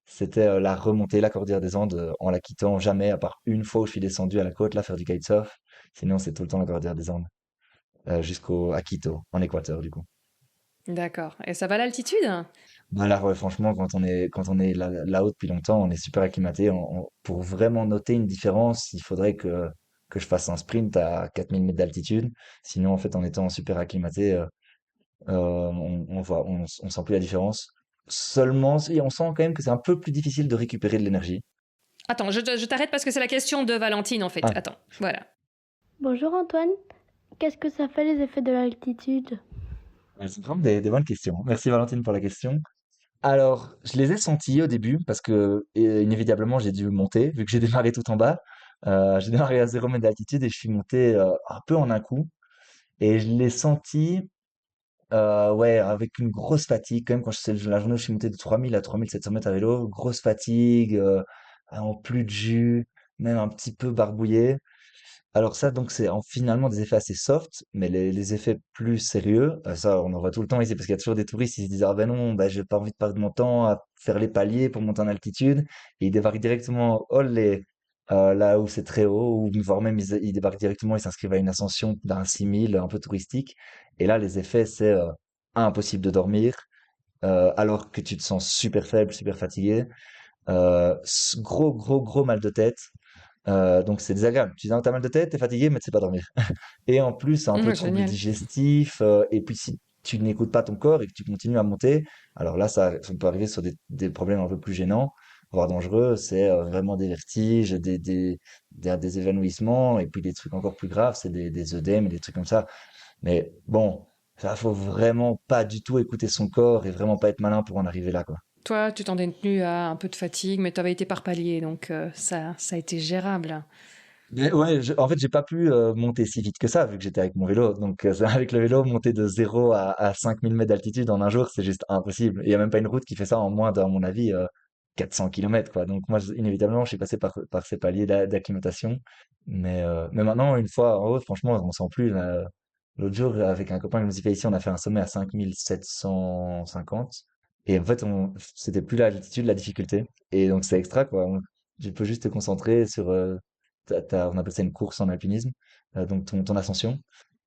c'était la remontée, la Cordillère des Andes, en la quittant jamais, à part une fois où je suis descendu à la côte, là, faire du kitesurf. Sinon, c'est tout le temps la Cordillère des Andes, à Quito, en Équateur, du coup. D'accord. Et ça va l'altitude? Bah là, ouais, franchement, quand on est là-haut depuis longtemps, on est super acclimaté. Pour vraiment noter une différence, il faudrait que je fasse un sprint à 4000 mètres d'altitude. Sinon, en fait, en étant super acclimaté, on sent plus la différence. Seulement, on sent quand même que c'est un peu plus difficile de récupérer de l'énergie. Attends, je t'arrête parce que c'est la question de Valentine en fait. Ah, Attends, voilà. Bonjour Antoine, qu'est-ce que ça fait les effets de l'altitude? c'est vraiment des bonnes questions. Merci Valentine pour la question. Alors, je les ai sentis au début parce que inévitablement j'ai dû monter vu que j'ai démarré tout en bas. J'ai démarré à 0 mètre d'altitude et je suis monté un peu en un coup. Et je l'ai senti, ouais, avec une grosse fatigue quand même quand la journée où je suis monté de 3000 à 3700 mètres à vélo, grosse fatigue, en plus de jus, même un petit peu barbouillé. Alors ça, donc, c'est finalement des effets assez soft, mais les effets plus sérieux, ça, on en voit tout le temps ici, parce qu'il y a toujours des touristes, ils se disent, ah ben non, ben, j'ai pas envie de perdre mon temps à faire les paliers pour monter en altitude, et ils débarquent directement, là où c'est très haut, ou voire même ils débarquent directement, ils s'inscrivent à une ascension d'un 6000 un peu touristique, et là, les effets, c'est impossible de dormir, alors que tu te sens super faible, super fatigué, gros, gros, gros mal de tête, donc c'est désagréable. Tu as mal de tête, t'es fatigué, mais tu sais pas dormir. Et en plus, un peu trouble Génial. digestif. Et puis si tu n'écoutes pas ton corps et que tu continues à monter, alors là, ça peut arriver sur des problèmes un peu plus gênants, voire dangereux. C'est vraiment des vertiges, des évanouissements, et puis des trucs encore plus graves, c'est des œdèmes et des trucs comme ça. Mais bon, ça faut vraiment pas du tout écouter son corps et vraiment pas être malin pour en arriver là, quoi. Toi, tu t'en es tenu à un peu de fatigue, mais tu avais été par palier, donc ça a été gérable. Mais ouais, en fait, j'ai pas pu monter si vite que ça, vu que j'étais avec mon vélo. Donc, avec le vélo, monter de 0 à 5000 mètres d'altitude en un jour, c'est juste impossible. Il y a même pas une route qui fait ça en moins, à mon avis, 400 kilomètres, quoi. Donc, moi, inévitablement, je suis passé par ces paliers d'acclimatation. Mais maintenant, une fois en haut, franchement, on sent plus, là. L'autre jour, avec un copain que je me suis fait ici, on a fait un sommet à 5750. Et en fait, c'était plus l'altitude, la difficulté. Et donc, c'est extra, quoi. Tu peux juste te concentrer sur, on appelle ça une course en alpinisme, donc ton ascension,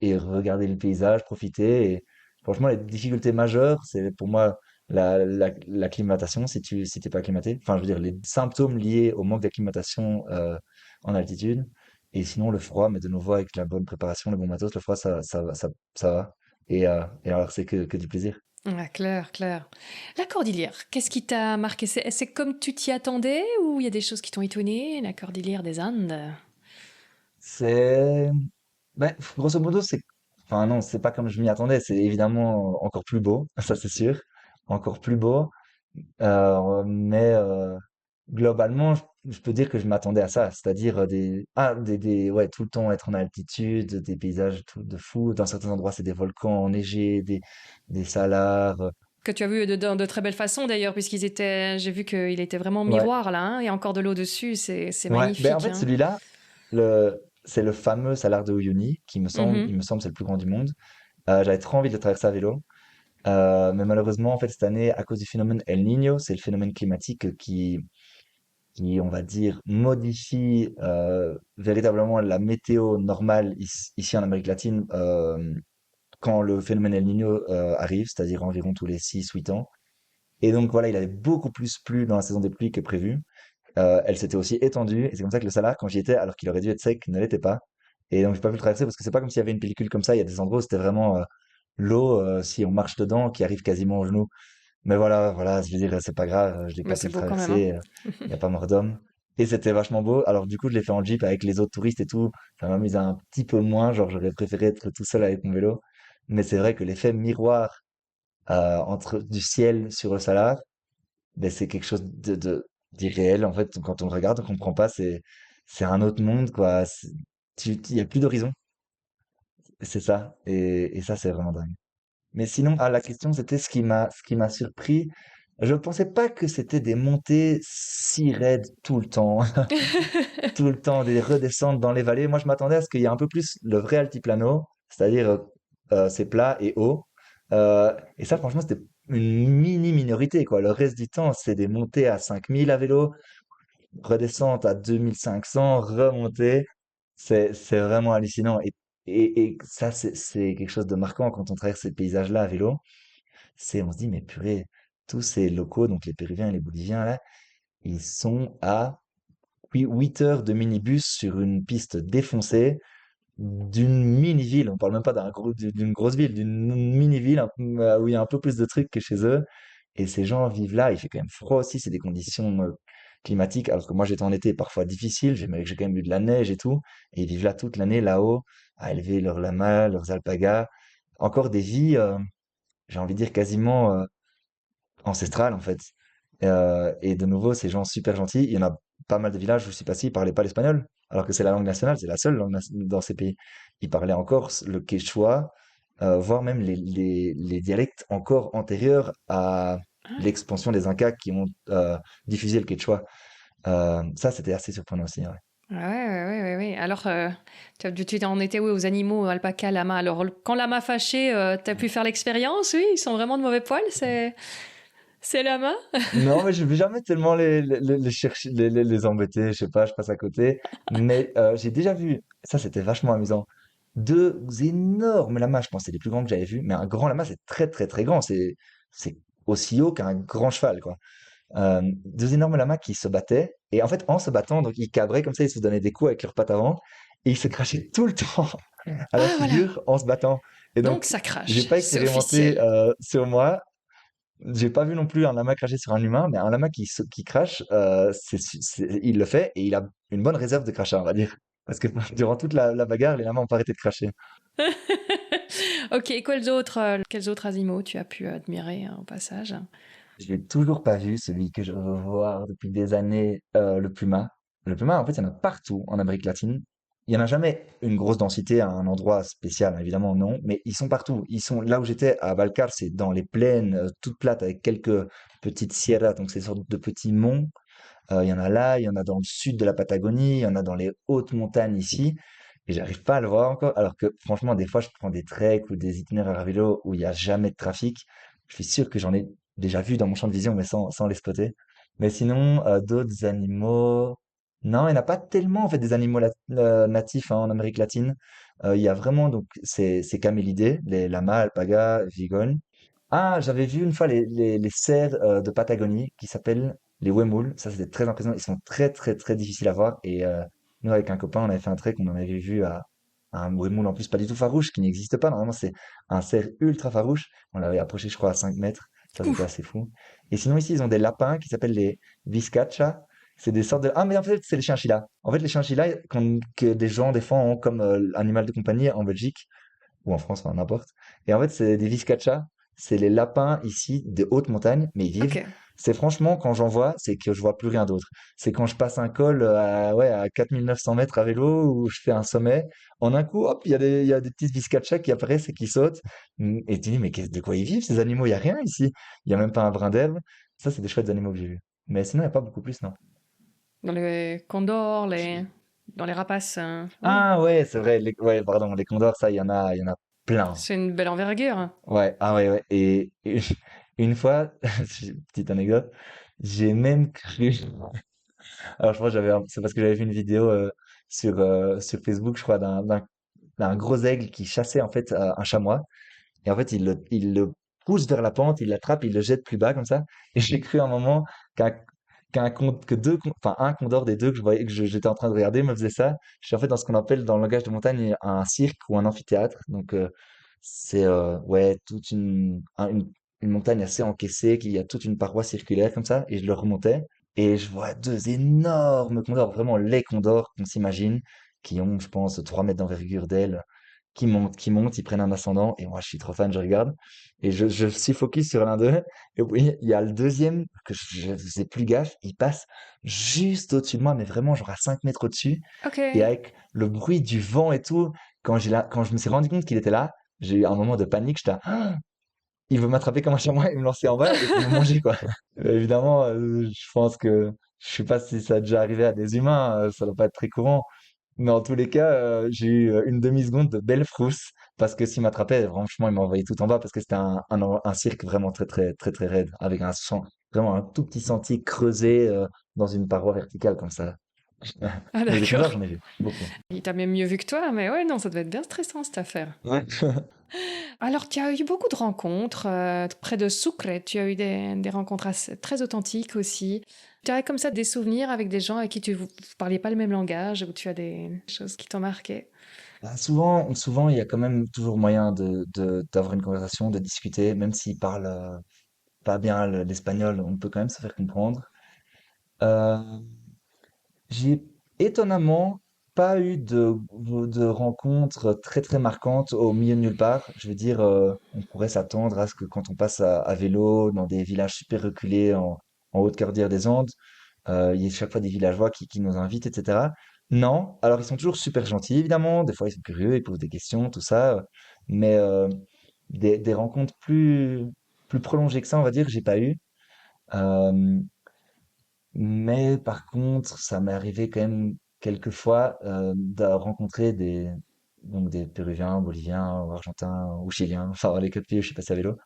et regarder le paysage, profiter. Et franchement, les difficultés majeures, c'est pour moi l'acclimatation, si t'es pas acclimaté. Enfin, je veux dire, les symptômes liés au manque d'acclimatation en altitude. Et sinon, le froid, mais de nouveau, avec la bonne préparation, le bon matos, le froid, ça va. Et alors, c'est que du plaisir. Ah, clair, clair. La cordillère, qu'est-ce qui t'a marqué? C'est comme tu t'y attendais ou il y a des choses qui t'ont étonné? La cordillère des Andes. C'est, ben, grosso modo, enfin non, c'est pas comme je m'y attendais, c'est évidemment encore plus beau, ça c'est sûr, encore plus beau, mais globalement, je peux dire que je m'attendais à ça, c'est-à-dire ouais, tout le temps être en altitude, des paysages tout de fou, dans certains endroits c'est des volcans enneigés, des salars, Que tu as vu dans de très belles façons d'ailleurs, puisqu'ils étaient. J'ai vu qu'il était vraiment ouais, miroir là, hein, il y a encore de l'eau dessus, c'est ouais, ben en magnifique. fait Hein. celui-là, c'est le fameux salar de Uyuni, il me semble c'est le plus grand du monde. J'avais trop envie de le traverser à vélo. Mais malheureusement, en fait, cette année, à cause du phénomène El Niño, c'est le phénomène climatique qui, on va dire, modifie véritablement la météo normale ici en Amérique latine quand le phénomène El Niño arrive, c'est-à-dire environ tous les 6 8 ans. Et donc voilà, il avait beaucoup plus plu dans la saison des pluies que prévu. Elle s'était aussi étendue, et c'est comme ça que le Salar, quand j'y étais, alors qu'il aurait dû être sec, ne l'était pas. Et donc j'ai pas pu le traverser parce que c'est pas comme s'il y avait une pellicule comme ça. Il y a des endroits où c'était vraiment l'eau, si on marche dedans, qui arrive quasiment aux genoux. Mais voilà, voilà, je veux dire, c'est pas grave, je l'ai Mais pas pu c'est le beau quand même. Hein. traverser, il y a pas mort d'homme. Et c'était vachement beau. Alors du coup, je l'ai fait en Jeep avec les autres touristes et tout. Ça m'amuse un petit peu moins, genre j'aurais préféré être tout seul avec mon vélo. Mais c'est vrai que l'effet miroir entre du ciel sur le Salar, ben, c'est quelque chose d'irréel. En fait, quand on le regarde, on comprend pas, c'est un autre monde, quoi. Il y a plus d'horizon. C'est ça. Et ça, c'est vraiment dingue. Mais sinon, la question, c'était ce qui m'a surpris. Je pensais pas que c'était des montées si raides tout le temps. Tout le temps, des redescentes dans les vallées. Moi, je m'attendais à ce qu'il y ait un peu plus le vrai altiplano, c'est-à-dire c'est plat et haut. Et ça, franchement, c'était une minorité, quoi. Le reste du temps, c'est des montées à 5000 à vélo, redescente à 2500, remontée. C'est vraiment hallucinant. Et ça, c'est quelque chose de marquant quand on traverse ces paysages-là à vélo. On se dit, mais purée, tous ces locaux, donc les Péruviens et les Boliviens, là, ils sont à 8 heures de minibus sur une piste défoncée d'une mini-ville. On parle même pas d'une grosse ville, d'une mini-ville où il y a un peu plus de trucs que chez eux. Et ces gens vivent là, il fait quand même froid aussi, c'est des conditions climatiques, alors que moi j'étais en été parfois difficile, j'ai quand même eu de la neige et tout, et ils vivent là toute l'année là-haut, à élever leurs lamas, leurs alpagas, encore des vies, j'ai envie de dire quasiment ancestrales en fait. Et de nouveau, ces gens super gentils, il y en a pas mal de villages où je suis passé, ils parlaient pas l'espagnol, alors que c'est la langue nationale, c'est la seule langue dans ces pays. Ils parlaient encore le quechua, voire même les dialectes encore antérieurs à Ah, l'expansion des Incas qui ont diffusé le quechua. Ça, c'était assez surprenant aussi, ouais. ouais, ouais, ouais, ouais, ouais. Alors, tu en étais où aux animaux, alpaca, lama. Alors, quand lama fâché, t'as pu faire l'expérience, oui, ils sont vraiment de mauvais poil, c'est lama. Non, mais je vais jamais tellement les chercher, les embêter, je sais pas, je passe à côté. Mais j'ai déjà vu, ça c'était vachement amusant, deux énormes lamas, je pense que c'est les plus grands que j'avais vus, mais un grand lama c'est très très très grand, c'est aussi haut qu'un grand cheval, quoi. Deux énormes lamas qui se battaient, et en fait en se battant, donc ils cabraient comme ça, ils se donnaient des coups avec leurs pattes avant, et ils se crachaient tout le temps à la Ah, voilà. figure en se battant. Et Donc, donc ça j'ai crache, pas c'est expérimenté officiel. sur moi, j'ai pas vu non plus un lama cracher sur un humain, mais un lama qui crache, il le fait et il a une bonne réserve de crachat, on va dire. Parce que durant toute la bagarre, les lamas ont pas arrêté de cracher. Ok, quels autres animaux tu as pu admirer au passage? Je l'ai toujours pas vu, celui que je veux voir depuis des années, le puma. Le puma, en fait, il y en a partout en Amérique latine. Il y en a jamais une grosse densité à un endroit spécial, évidemment, non, mais ils sont partout. Ils sont là où j'étais à Balcar, c'est dans les plaines, toutes plates avec quelques petites sierras, donc ces sortes de petits monts. Il y en a là, il y en a dans le sud de la Patagonie, il y en a dans les hautes montagnes ici, et j'arrive pas à le voir encore. Alors que franchement, des fois, je prends des treks ou des itinéraires à vélo où il y a jamais de trafic. Je suis sûr que j'en ai déjà vu dans mon champ de vision, mais sans les spotter. Mais sinon, d'autres animaux, non, il n'y en a pas tellement en fait des animaux natifs hein, en Amérique latine. Il y a vraiment donc ces camélidés, les lamas, alpagas, vigognes. Ah, j'avais vu une fois les cerfs de Patagonie qui s'appellent les Wemouls. Ça, c'était très impressionnant. Ils sont très, très, très difficiles à voir. Et nous, avec un copain, on avait fait un trek, on en avait vu à un Wemoul en plus pas du tout farouche, qui n'existe pas. Normalement, c'est un cerf ultra farouche. On l'avait approché, je crois, à 5 mètres. Ça, c'était assez fou. Et sinon, ici, ils ont des lapins qui s'appellent les Vizcacha. C'est des sortes de... Ah, mais en fait, c'est les chinchillas. En fait, les chinchillas que des gens, des fois, ont comme animal de compagnie en Belgique ou en France, enfin n'importe. Et en fait, c'est des Vizcachas, c'est les lapins ici des hautes montagnes, mais ils Ok. vivent. C'est franchement, quand j'en vois, c'est que je vois plus rien d'autre. C'est quand je passe un col ouais, à 4900 mètres à vélo ou je fais un sommet, en un coup, hop, il y a des petits Vizcachas qui apparaissent et qui sautent. Et tu dis, mais de quoi ils vivent ces animaux? Il y a rien ici. Il y a même pas un brin d'herbe. Ça, c'est des chouettes animaux que j'ai vus. Mais sinon, il n'y a pas beaucoup plus, non. Dans les condors, dans les rapaces, oui. Ah ouais, c'est vrai. Ouais, pardon, les condors, ça, il y en a plein. C'est une belle envergure. Ouais, ah ouais, ouais. Et une fois, petite anecdote, j'ai même cru. Alors je crois que c'est parce que j'avais vu une vidéo sur Facebook, je crois, d'un gros aigle qui chassait en fait un chamois. Et en fait, il le pousse vers la pente, il l'attrape, il le jette plus bas comme ça. Et j'ai cru un moment qu'un que enfin un condor des deux que je voyais j'étais en train de regarder me faisait ça. Je suis en fait dans ce qu'on appelle dans le langage de montagne un cirque ou un amphithéâtre. Donc c'est ouais toute une montagne assez encaissée, qu'il y a toute une paroi circulaire comme ça. Et je le remontais et je vois deux énormes condors, vraiment les condors qu'on s'imagine, qui ont, je pense, 3 mètres d'envergure d'ailes qui montent, ils prennent un ascendant, et moi je suis trop fan, je regarde, et je suis focus sur l'un d'eux, et oui, il y a le deuxième, que je faisais plus gaffe, il passe juste au-dessus de moi, mais vraiment genre à 5 mètres au-dessus, Ok. et avec le bruit du vent et tout, quand je me suis rendu compte qu'il était là, j'ai eu un moment de panique, j'étais là, ah, il veut m'attraper comme un chamois et me lancer en bas et pour me manger, quoi. Évidemment, je pense que, je sais pas si ça a déjà arrivé à des humains, ça doit pas être très courant, mais en tous les cas, j'ai eu une demi-seconde de belle frousse parce que s'il m'attrapait, franchement, il m'envoyait tout en bas parce que c'était un cirque vraiment très, très, très, très raide avec vraiment un tout petit sentier creusé dans une paroi verticale comme ça. Ah, Mais des condors, d'accord. j'en ai vu beaucoup. Il t'a même mieux vu que toi, mais ouais, non, ça devait être bien stressant cette affaire. Ouais. Alors, tu as eu beaucoup de rencontres près de Sucre. Tu as eu des rencontres très authentiques aussi. Tu as comme ça des souvenirs avec des gens avec qui vous parliez pas le même langage, ou tu as des choses qui t'ont marqué. Bah, souvent, il y a quand même toujours moyen d'avoir une conversation, de discuter, même s'ils parlent. pas bien l'espagnol, on peut quand même se faire comprendre. Euh, j'ai étonnamment pas eu de rencontres très très marquantes au milieu de nulle part. Je veux dire, on pourrait s'attendre à ce que quand on passe à vélo dans des villages super reculés en haute cordillère des Andes, il y ait chaque fois des villageois qui nous invitent, etc. Non, alors ils sont toujours super gentils, évidemment. Des fois, ils sont curieux, ils posent des questions, tout ça. Mais des rencontres plus prolongées que ça, on va dire, j'ai pas eu. Euh, mais par contre, ça m'est arrivé quand même quelques fois de rencontrer donc des Péruviens, Boliviens, ou Argentins ou Chiliens, enfin les quatre pays où je suis passé à vélo.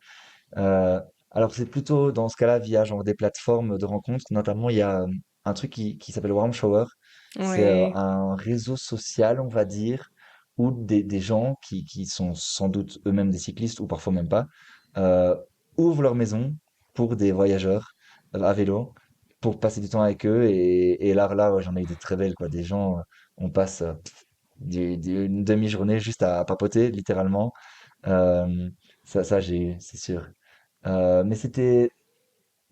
Euh, alors c'est plutôt dans ce cas-là via genre des plateformes de rencontres. Notamment, il y a un truc qui s'appelle Warm Shower. C'est Ouais. un réseau social, on va dire, où des gens qui sont sans doute eux-mêmes des cyclistes ou parfois même pas, euh, ouvrent leur maison pour des voyageurs à vélo pour passer du temps avec eux. Et là, ouais, j'en ai eu des très belles, quoi. Des gens, on passe une demi-journée juste à papoter, littéralement. Euh, c'est sûr. Mais c'était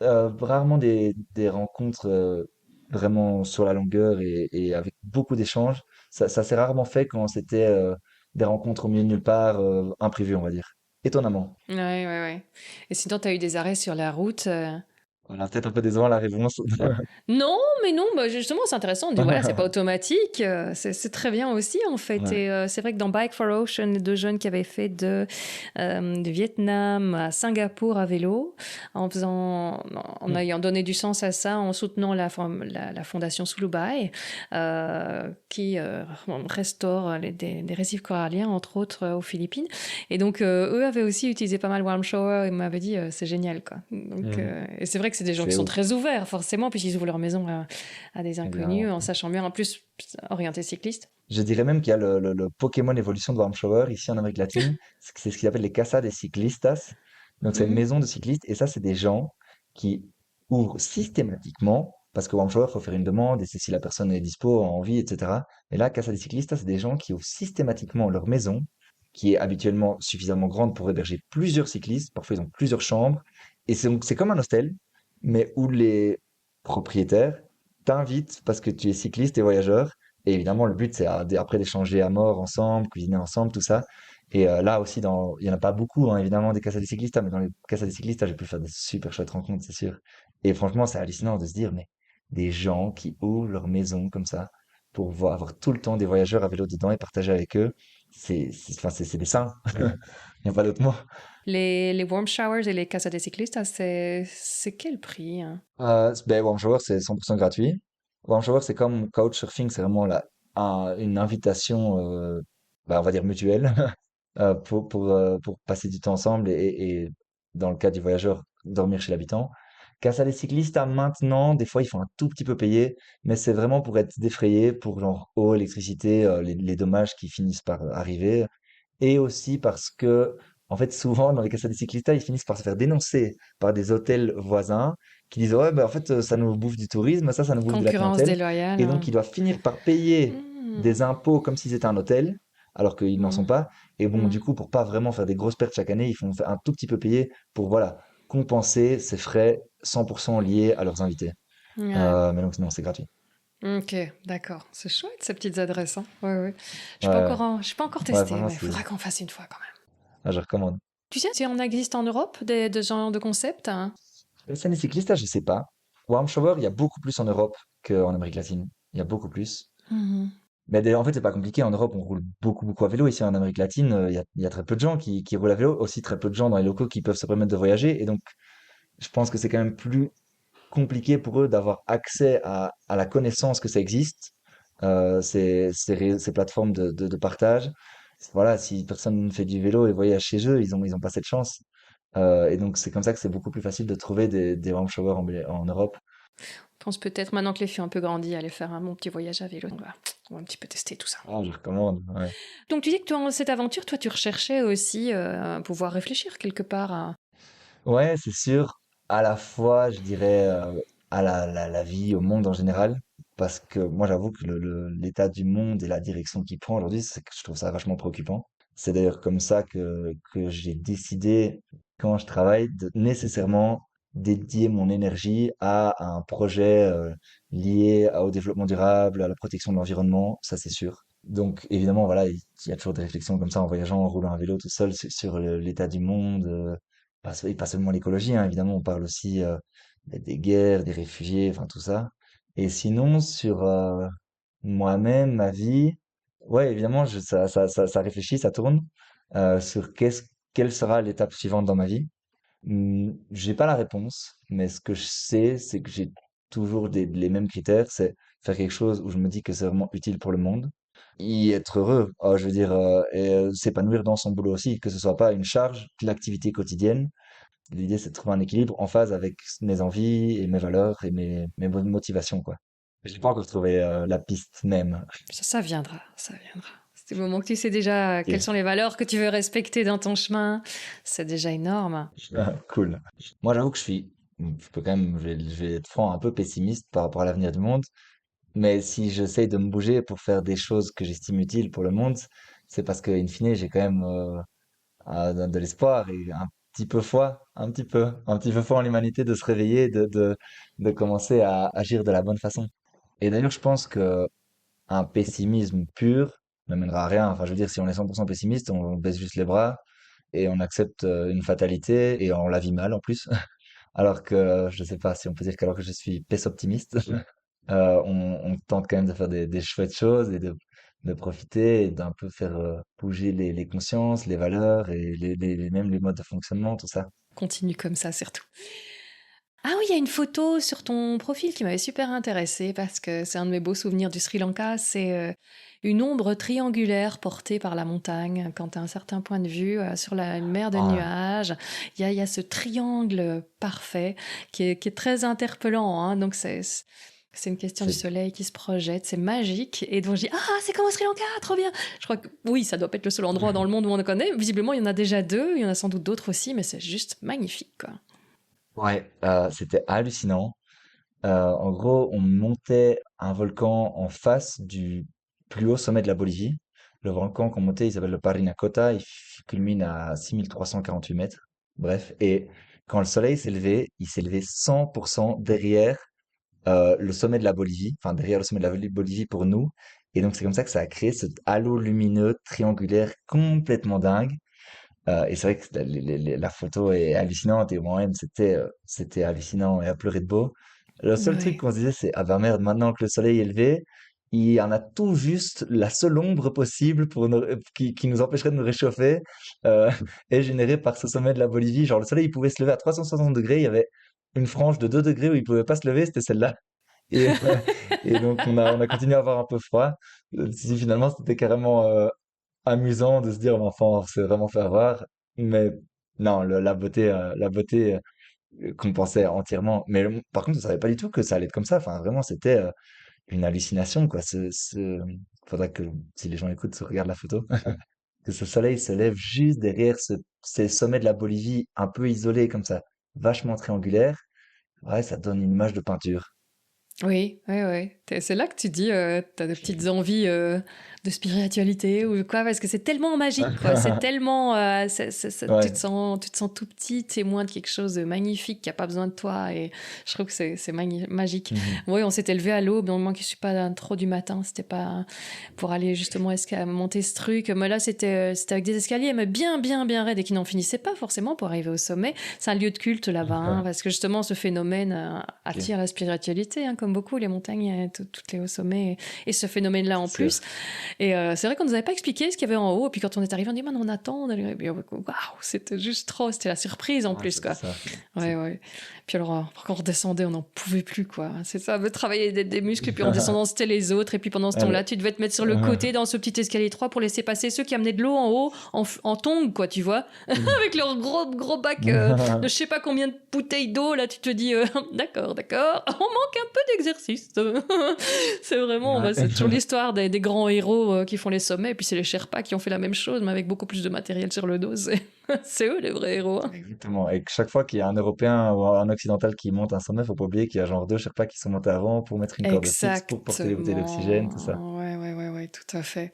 rarement des rencontres vraiment sur la longueur et avec beaucoup d'échanges. Ça s'est rarement fait quand c'était des rencontres au milieu de nulle part, imprévues, on va dire. Étonnamment. Ouais, ouais, ouais. Et sinon, tu as eu des arrêts sur la route? Voilà, peut-être un peu décevant la réponse. Non, mais non, bah, justement, c'est intéressant. On dit, voilà, c'est pas automatique. C'est très bien aussi, en fait. Ouais. Et c'est vrai que dans Bike for Ocean, deux jeunes qui avaient fait du Vietnam à Singapour à vélo, en Mm. ayant donné du sens à ça, en soutenant la fondation Sulubai, qui restaure des récifs coralliens, entre autres, aux Philippines. Et donc, eux avaient aussi utilisé pas mal Warm Shower et m'avaient dit, c'est génial, quoi. Donc, Mm. et c'est vrai que c'est des gens qui C'est sont ouf, très ouverts, forcément, puisqu'ils ouvrent leur maison à des inconnus, évidemment. en sachant bien, en plus, orienté cycliste. Je dirais même qu'il y a le Pokémon évolution de Warm Shower ici en Amérique latine. C'est ce qu'ils appellent les Casa de Ciclistas. Donc, c'est une Mhm. maison de cyclistes. Et ça, c'est des gens qui ouvrent systématiquement, parce que Warm Shower, il faut faire une demande et c'est si la personne est dispo, a envie, etc. Et là, Casa de Ciclistas, c'est des gens qui ouvrent systématiquement leur maison, qui est habituellement suffisamment grande pour héberger plusieurs cyclistes. Parfois, ils ont plusieurs chambres. Et c'est comme un hostel, mais où les propriétaires t'invitent parce que tu es cycliste et voyageur. Et évidemment, le but, c'est après d'échanger à mort ensemble, cuisiner ensemble, tout ça. Et là aussi, il y en a pas beaucoup, hein, évidemment, des Casa de Ciclistas, mais dans les Casa de Ciclistas, j'ai pu faire des super chouettes rencontres, c'est sûr. Et franchement, c'est hallucinant de se dire, mais des gens qui ouvrent leur maison comme ça pour avoir tout le temps des voyageurs à vélo dedans et partager avec eux, enfin, c'est des saints. Il n'y a pas d'autre mot. Les warm showers et les casas de cyclistes, c'est quel prix, hein? Ben, Warm Shower, c'est 100% gratuit. Warm Shower, c'est comme Couchsurfing, c'est vraiment une invitation, on va dire mutuelle, pour passer du temps ensemble et, dans le cas du voyageur, dormir chez l'habitant. Casa les cyclistes, à maintenant, des fois, il faut un tout petit peu payer, mais c'est vraiment pour être défrayé, pour genre eau, électricité, les dommages qui finissent par arriver. Et aussi parce que, en fait, souvent, dans les Casa des cyclistas, ils finissent par se faire dénoncer par des hôtels voisins qui disent, ouais, bah, en fait, ça nous bouffe du tourisme, ça nous bouffe de la Concurrence clientèle. déloyale, Et donc, hein. ils doivent finir par payer Hmm. des impôts comme s'ils étaient un hôtel, alors qu'ils n'en sont Hmm. pas. Et bon, Hmm. du coup, pour pas vraiment faire des grosses pertes chaque année, ils font un tout petit peu payer pour, voilà, compenser ces frais 100% liés à leurs invités. Ouais. Mais donc, non, c'est gratuit. Ok, d'accord. C'est chouette ces petites adresses, hein. Ouais, ouais. Ouais, ouais. Je suis pas encore Ouais, testé, franchement, mais il faudra qu'on fasse une fois quand même. je recommande. Tu sais, si on existe en Europe de ce genre de concept, hein? Le scène des cyclistes, je sais pas. Warm Shower, il y a beaucoup plus en Europe qu'en Amérique latine. Il y a beaucoup plus. Mhm. Mais en fait, c'est pas compliqué. En Europe, on roule beaucoup, beaucoup à vélo. Ici, en Amérique latine, il y a très peu de gens qui roulent à vélo. Aussi, très peu de gens dans les locaux qui peuvent se permettre de voyager. Et donc, je pense que c'est quand même plus compliqué pour eux d'avoir accès à la connaissance que ça existe. Ces plateformes de partage. Voilà, si personne ne fait du vélo et voyage chez eux, ils ont pas cette chance. Et donc, c'est comme ça que c'est beaucoup plus facile de trouver des warm showers en Europe. Je pense peut-être maintenant que les filles ont un peu grandi, aller faire un bon petit voyage à vélo. On va un petit peu tester tout ça. Ah, je recommande, ouais. Donc tu dis que dans cette aventure, toi, tu recherchais aussi à pouvoir réfléchir quelque part à... Ouais, c'est sûr. À la fois, je dirais, à la vie, au monde en général. Parce que moi, j'avoue que l'état du monde et la direction qu'il prend aujourd'hui, c'est que je trouve ça vachement préoccupant. C'est d'ailleurs comme ça que j'ai décidé, quand je travaille, de nécessairement dédier mon énergie à un projet lié au développement durable, à la protection de l'environnement, ça c'est sûr. Donc évidemment, voilà, il y a toujours des réflexions comme ça en voyageant, en roulant un vélo tout seul sur l'état du monde, et pas seulement l'écologie, hein, évidemment, on parle aussi des guerres, des réfugiés, enfin tout ça. Et sinon, sur moi-même, ma vie, ouais, évidemment, ça réfléchit, ça tourne sur quelle sera l'étape suivante dans ma vie. J'ai pas la réponse, mais ce que je sais, c'est que j'ai toujours les mêmes critères, c'est faire quelque chose où je me dis que c'est vraiment utile pour le monde, y être heureux, je veux dire, s'épanouir dans son boulot aussi, que ce soit pas une charge de l'activité quotidienne. L'idée, c'est de trouver un équilibre en phase avec mes envies et mes valeurs et mes motivations, quoi. J'ai pas encore trouvé la piste même. Ça viendra, ça viendra. C'est le moment que tu sais déjà quelles Ok. sont les valeurs que tu veux respecter dans ton chemin. C'est déjà énorme. Cool. Moi, j'avoue que je peux quand même, je vais être franc, un peu pessimiste par rapport à l'avenir du monde. Mais si j'essaye de me bouger pour faire des choses que j'estime utiles pour le monde, c'est parce que, in fine, j'ai quand même de l'espoir et un petit peu foi en l'humanité de se réveiller, de commencer à agir de la bonne façon. Et d'ailleurs, je pense que un pessimisme pur ne mènera à rien. Enfin, je veux dire, si on est 100% pessimiste, on baisse juste les bras et on accepte une fatalité et on la vit mal en plus. Alors que, je sais pas si on peut dire qu'alors que je suis optimiste, on tente quand même de faire des chouettes choses et de profiter et d'un peu faire bouger les consciences, les valeurs et même les modes de fonctionnement, tout ça. Continue comme ça, surtout. Ah oui, il y a une photo sur ton profil qui m'avait super intéressée parce que c'est un de mes beaux souvenirs du Sri Lanka. C'est une ombre triangulaire portée par la montagne. Quand tu as un certain point de vue sur une mer de Ah, nuages, il y a ce triangle parfait qui est très interpellant, hein. Donc c'est une question du c'est, soleil qui se projette, c'est magique. Et donc je dis, ah, c'est comme au Sri Lanka, trop bien. Je crois que oui, ça doit pas être le seul endroit dans le monde où on le connaît. Visiblement, il y en a déjà deux, il y en a sans doute d'autres aussi, mais c'est juste magnifique, quoi. ouais, c'était hallucinant. En gros, on montait un volcan en face du plus haut sommet de la Bolivie. Le volcan qu'on montait, il s'appelle le Parinacota. Culmine à 6348 mètres. Bref. Et quand le soleil s'est levé, il s'est levé 100% derrière le sommet de la Bolivie. Enfin, derrière le sommet de la Bolivie pour nous. Et donc, c'est comme ça que ça a créé cet halo lumineux triangulaire complètement dingue. Et c'est vrai que la photo est hallucinante et moi-même c'était hallucinant et à pleurer de beau. Le seul truc Ouais. qu'on se disait c'est ah bah merde maintenant que le soleil est levé, il y en a tout juste la seule ombre possible qui nous empêcherait de nous réchauffer euh, est générée par ce sommet de la Bolivie. Genre le soleil il pouvait se lever à 360 degrés, il y avait une frange de 2 degrés où il pouvait pas se lever, c'était celle-là. Et, et donc on a continué à avoir un peu froid. Si finalement c'était carrément amusant de se dire, enfin, on s'est vraiment fait avoir. Mais non, la beauté compensait entièrement. Mais par contre, on savait pas du tout que ça allait être comme ça. Enfin, vraiment, c'était une hallucination, quoi. Faudrait que, si les gens écoutent, se regardent la photo, que ce soleil se lève juste derrière ces sommets de la Bolivie, un peu isolés comme ça, vachement triangulaires. Ouais, ça donne une image de peinture. Oui, oui, oui. C'est là que tu dis, tu as de petites envies de spiritualité ou quoi, parce que c'est tellement magique, quoi. C'est tellement, Ouais. tu te sens tout petit, témoin de quelque chose de magnifique qui a pas besoin de toi, et je trouve que c'est magique. Mhm. Oui, on s'était levé à l'aube, mais moi qui suis pas trop du matin, c'était pas pour aller justement monter ce truc. Mais là, c'était avec des escaliers, mais bien raides et qui n'en finissaient pas forcément pour arriver au sommet. C'est un lieu de culte là-bas, hein, parce que justement, ce phénomène Ok. attire la spiritualité, hein, comme beaucoup, les montagnes, toutes les hauts sommets, et ce phénomène-là en Sûr. plus. Et c'est vrai qu'on nous avait pas expliqué ce qu'il y avait en haut, et puis quand on est arrivé, on dit, on attend. Et puis, waouh, c'était juste trop, c'était la surprise en Ouais, plus, c'était quoi. ça. Ouais, ouais. Puis alors, quand on redescendait, on n'en pouvait plus, quoi. C'est ça, veut travailler des muscles, et puis en descendant, c'était les autres, et puis pendant ce temps-là, Elle- tu devais te mettre sur le côté dans ce petit escalier 3 pour laisser passer ceux qui amenaient de l'eau en haut, en tongs, quoi, tu vois, avec leur gros bac de je sais pas combien de bouteilles d'eau, là, tu te dis, d'accord, on manque un peu d'exercice. C'est vraiment, bah, c'est toujours Ouais. l'histoire des grands héros qui font les sommets, et puis c'est les Sherpas qui ont fait la même chose, mais avec beaucoup plus de matériel sur le dos. C'est eux les vrais héros, hein. Exactement. Et que chaque fois qu'il y a un Européen ou un Occidental qui monte un sommet, faut pas oublier qu'il y a genre deux Sherpas qui sont montés avant pour mettre une corde fixe, pour porter les bouteilles d'oxygène, tout ça. Exactement. Ouais, Oui, tout à fait.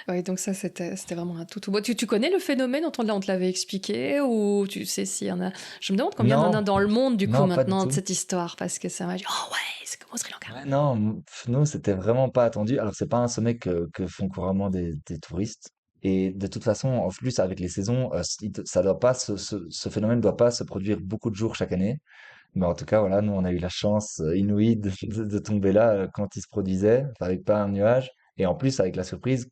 Oui, donc ça, c'était vraiment un tout. Bon, tu connais le phénomène dont on te l'avait expliqué ou tu sais s'il y en a. Je me demande combien il y en a Non, dans le monde, du coup, non, pas du maintenant, de tout. cette histoire, parce que ça m'a dit, oh ouais, c'est comme au Sri Lanka. Ouais, non, nous, c'était vraiment pas attendu. Alors, c'est pas un sommet que font couramment des touristes. Et de toute façon, en plus, avec les saisons, ça doit pas, ce phénomène doit pas se produire beaucoup de jours chaque année. Mais en tout cas, voilà, nous, on a eu la chance inouïe de tomber là quand il se produisait, enfin, avec pas un nuage. Et en plus, avec la surprise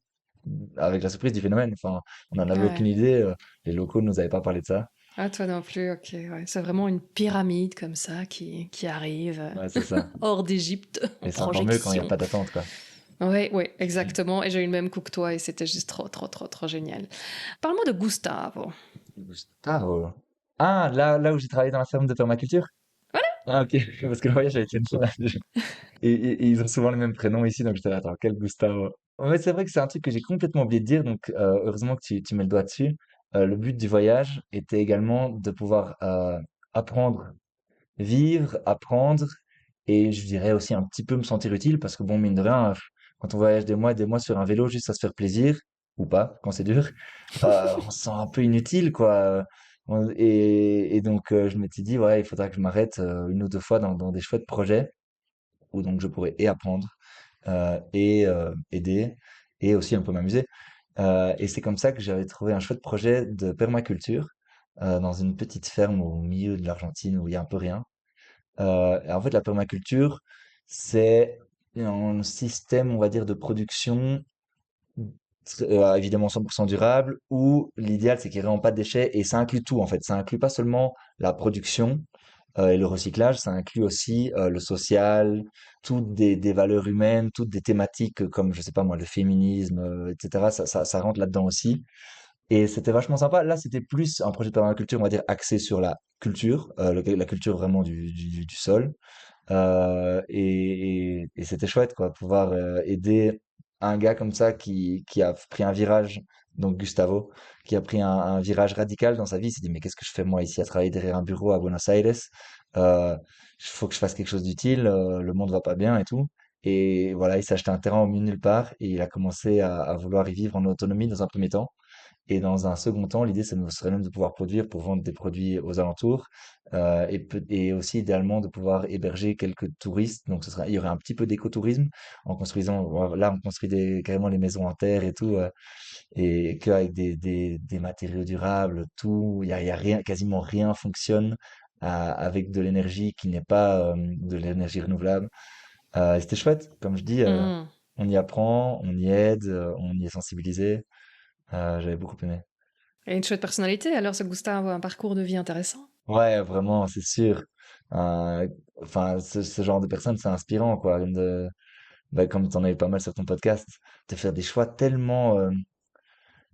du phénomène. Enfin, on n'en avait aucune Ouais. idée. Les locaux nous avaient pas parlé de ça. Ah, toi non plus, ok. Ouais. C'est vraiment une pyramide comme ça qui arrive Ouais, c'est ça. hors d'Égypte en Et c'est encore mieux quand il n'y a projection. pas d'attente, quoi. Oui, oui, exactement. Et j'ai eu le même coup que toi et c'était juste trop, trop, trop, trop génial. Parle-moi de Gustavo. Gustavo. Ah, là où j'ai travaillé dans la ferme de permaculture? Ah, ok. Parce que le voyage a été une fois. Et ils ont souvent les mêmes prénoms ici, donc j'étais là, attends, quel Gustavo? En fait, c'est vrai que c'est un truc que j'ai complètement oublié de dire, donc heureusement que tu mets le doigt dessus. Le but du voyage était également de pouvoir apprendre, vivre, apprendre, et je dirais aussi un petit peu me sentir utile, parce que bon, mine de rien, quand on voyage des mois sur un vélo juste à se faire plaisir, ou pas, quand c'est dur, on se sent un peu inutile, quoi. Et donc, je m'étais dit, ouais, il faudra que je m'arrête une ou deux fois dans des chouettes projets où donc je pourrais et apprendre et aider et aussi un peu m'amuser. Et c'est comme ça que j'avais trouvé un chouette projet de permaculture dans une petite ferme au milieu de l'Argentine où il y a un peu rien. Et en fait, la permaculture, c'est un système, on va dire, de production évidemment 100% durable où l'idéal, c'est qu'il n'y ait vraiment pas de déchets et ça inclut tout en fait. Ça inclut pas seulement la production, et le recyclage, ça inclut aussi le social, toutes des valeurs humaines, toutes des thématiques comme, je sais pas moi, le féminisme, etc. Ça rentre là-dedans aussi. Et c'était vachement sympa. Là, c'était plus un projet de permaculture, on va dire, axé sur la culture, la culture vraiment du sol. Et c'était chouette, quoi, pouvoir aider un gars comme ça qui a pris un virage, donc Gustavo, qui a pris un virage radical dans sa vie. Il s'est dit, mais qu'est-ce que je fais moi ici à travailler derrière un bureau à Buenos Aires? Il faut que je fasse quelque chose d'utile, le monde va pas bien et tout. Et voilà, il s'est acheté un terrain au milieu de nulle part et il a commencé à vouloir y vivre en autonomie dans un premier temps. Et dans un second temps, l'idée, ça nous serait même de pouvoir produire pour vendre des produits aux alentours, et aussi idéalement de pouvoir héberger quelques touristes. Donc il y aurait un petit peu d'écotourisme en construisant. Là, on construit carrément les maisons en terre et tout, et qu'avec des matériaux durables, tout. Il y a rien, quasiment rien fonctionne avec de l'énergie qui n'est pas de l'énergie renouvelable. Et c'était chouette, comme je dis. Hmm. On y apprend, on y aide, on y est sensibilisé. J'avais beaucoup aimé. Et une chouette personnalité, alors ce Gustavo a un parcours de vie intéressant. Ouais, vraiment, c'est sûr. Euh, Enfin, ce genre de personne, c'est inspirant, quoi. Comme t'en as eu pas mal sur ton podcast, de faire des choix tellement,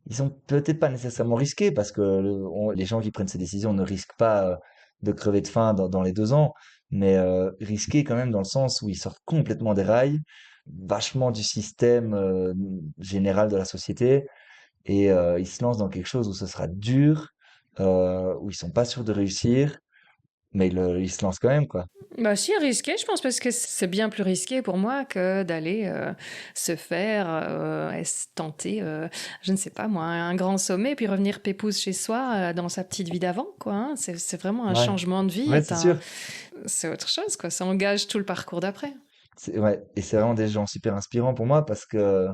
ils sont peut-être pas nécessairement risqués parce que les gens qui prennent ces décisions ne risquent pas de crever de faim dans les 2 ans, mais risqués quand même dans le sens où ils sortent complètement des rails, vachement du système général de la société, et ils se lancent dans quelque chose où ce sera dur, où ils sont pas sûrs de réussir. Mais il se lance quand même, quoi. Bah si, risqué, je pense, parce que c'est bien plus risqué pour moi que d'aller se faire tenter, je ne sais pas moi, un grand sommet, puis revenir pépouze chez soi dans sa petite vie d'avant, quoi. Hein. C'est vraiment un Ouais, changement de vie, ouais, c'est sûr. c'est autre chose, quoi. Ça engage tout le parcours d'après. Ouais. Et c'est vraiment des gens super inspirants pour moi parce que,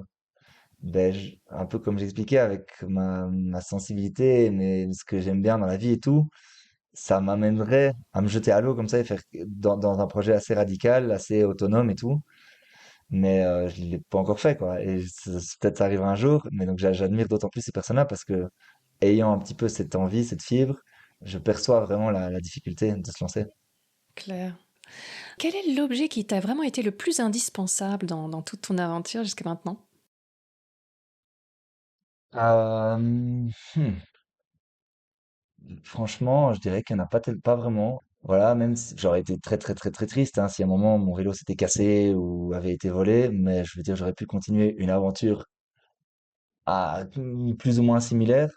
ben, un peu comme j'expliquais avec ma sensibilité, mais ce que j'aime bien dans la vie et tout, ça m'amènerait à me jeter à l'eau comme ça et faire dans un projet assez radical, assez autonome et tout. Mais je l'ai pas encore fait, quoi. Et peut-être ça arrivera un jour. Mais donc j'admire d'autant plus ces personnes-là parce que, ayant un petit peu cette envie, cette fibre, je perçois vraiment la difficulté de se lancer. Claire. Quel est l'objet qui t'a vraiment été le plus indispensable dans toute ton aventure jusqu'à maintenant? Hmm. Franchement, je dirais qu'il n'y en a pas vraiment. Voilà, même si j'aurais été très très très très triste hein, si à un moment mon vélo s'était cassé ou avait été volé, mais je veux dire, j'aurais pu continuer une aventure plus ou moins similaire.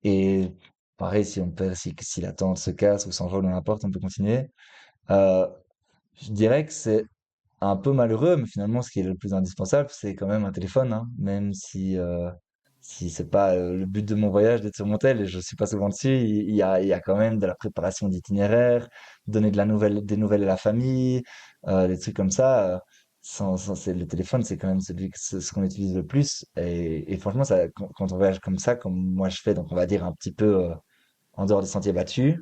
Et pareil, si la tente se casse ou s'envole ou n'importe, on peut continuer. Euh, je dirais que c'est un peu malheureux, mais finalement, ce qui est le plus indispensable, c'est quand même un téléphone, hein. Même si c'est pas le but de mon voyage d'être sur mon tel et je suis pas souvent dessus, il y a quand même de la préparation d'itinéraire, donner des nouvelles à la famille, des trucs comme ça. Le téléphone, c'est quand même ce qu'on utilise le plus. Et franchement, ça, quand on voyage comme ça, comme moi je fais, donc on va dire un petit peu en dehors des sentiers battus,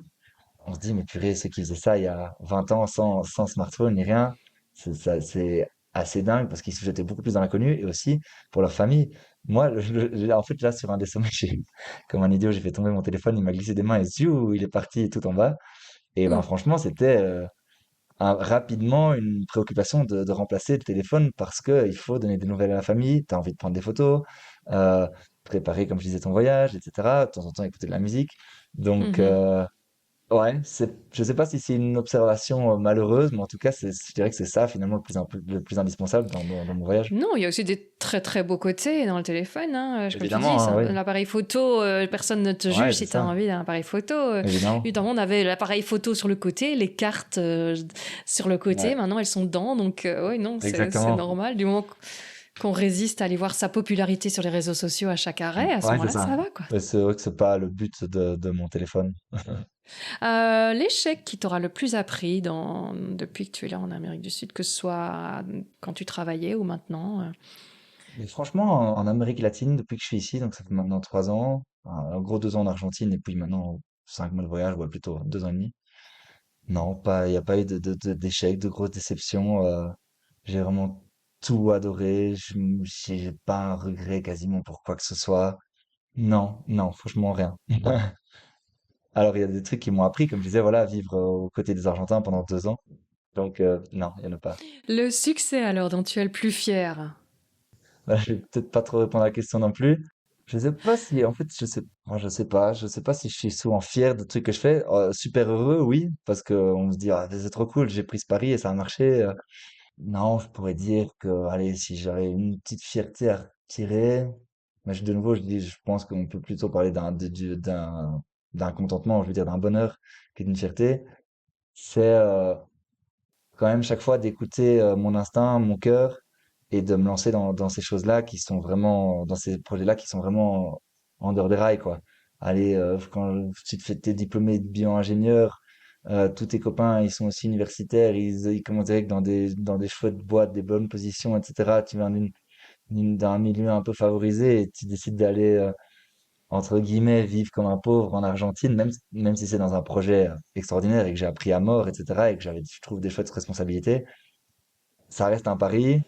on se dit, mais purée, ceux qui faisaient ça il y a 20 ans sans smartphone ni rien, c'est assez dingue parce qu'ils se jetaient beaucoup plus dans l'inconnu et aussi pour leur famille. Moi, en fait, là, sur un des sommets, comme un idiot, j'ai fait tomber mon téléphone, il m'a glissé des mains et ziou, il est parti tout en bas. Et ben, Ouh. franchement, c'était rapidement une préoccupation de remplacer le téléphone parce que il faut donner des nouvelles à la famille, tu as envie de prendre des photos, euh, préparer, comme je disais, ton voyage, etc. De temps en temps, écouter de la musique. Donc, Mhm. ouais, je sais pas si c'est une observation malheureuse, mais en tout cas, je dirais que c'est ça finalement le plus indispensable dans mon voyage. Non, il y a aussi des très très beaux côtés dans le téléphone, hein. Comme tu dis, Évidemment, hein, oui. l'appareil photo, personne ne te Ouais, juge c'est si tu as ça. envie d'un appareil photo. Évidemment. Évidemment, on avait l'appareil photo sur le côté, les cartes sur le côté, Ouais, maintenant elles sont dedans, donc ouais, non, c'est exactement. normal. Du moment qu'on résiste à aller voir sa popularité sur les réseaux sociaux à chaque arrêt, à ce Ouais, c'est moment-là, ça. ça va, quoi. Mais c'est vrai que c'est pas le but de mon téléphone. L'échec qui t'aura le plus appris depuis que tu es là en Amérique du Sud, que ce soit quand tu travaillais ou maintenant. Mais franchement, en Amérique latine, depuis que je suis ici, donc ça fait maintenant 3 ans, en gros 2 ans en Argentine et puis maintenant 5 mois de voyage, ouais, plutôt 2 ans et demi. Non, il n'y a pas eu d'échecs, de grosses déceptions. J'ai vraiment tout adoré. J'ai pas un regret quasiment pour quoi que ce soit. Non, non, franchement rien. Alors il y a des trucs qui m'ont appris, comme je disais, voilà, à vivre aux côtés des Argentins pendant 2 ans. Donc non, il y en a pas. Le succès alors dont tu es le plus fier. Je vais peut-être pas trop répondre à la question non plus. Je sais pas si, en fait, moi, je sais pas si je suis souvent fier de trucs que je fais. Super heureux, oui, parce que on se dit, ah, c'est trop cool, j'ai pris ce pari et ça a marché. Non, je pourrais dire que, allez, si j'avais une petite fierté à retirer, mais de nouveau, je dis, je pense qu'on peut plutôt parler d'un contentement, je veux dire d'un bonheur, que d'une fierté. C'est quand même chaque fois d'écouter mon instinct, mon cœur, et de me lancer dans ces choses-là qui sont vraiment, dans ces projets-là qui sont vraiment en dehors des rails, quoi. Allez, quand tu te fais tes diplômés de bio-ingénieur, tous tes copains, ils sont aussi universitaires, ils commencent direct dans des chouettes boîtes, des bonnes positions, etc. Tu viens d'un milieu un peu favorisé et tu décides d'aller, entre guillemets, vivre comme un pauvre en Argentine, même si c'est dans un projet extraordinaire et que j'ai appris à mort, etc. et que je trouve, des chouettes responsabilités, ça reste un pari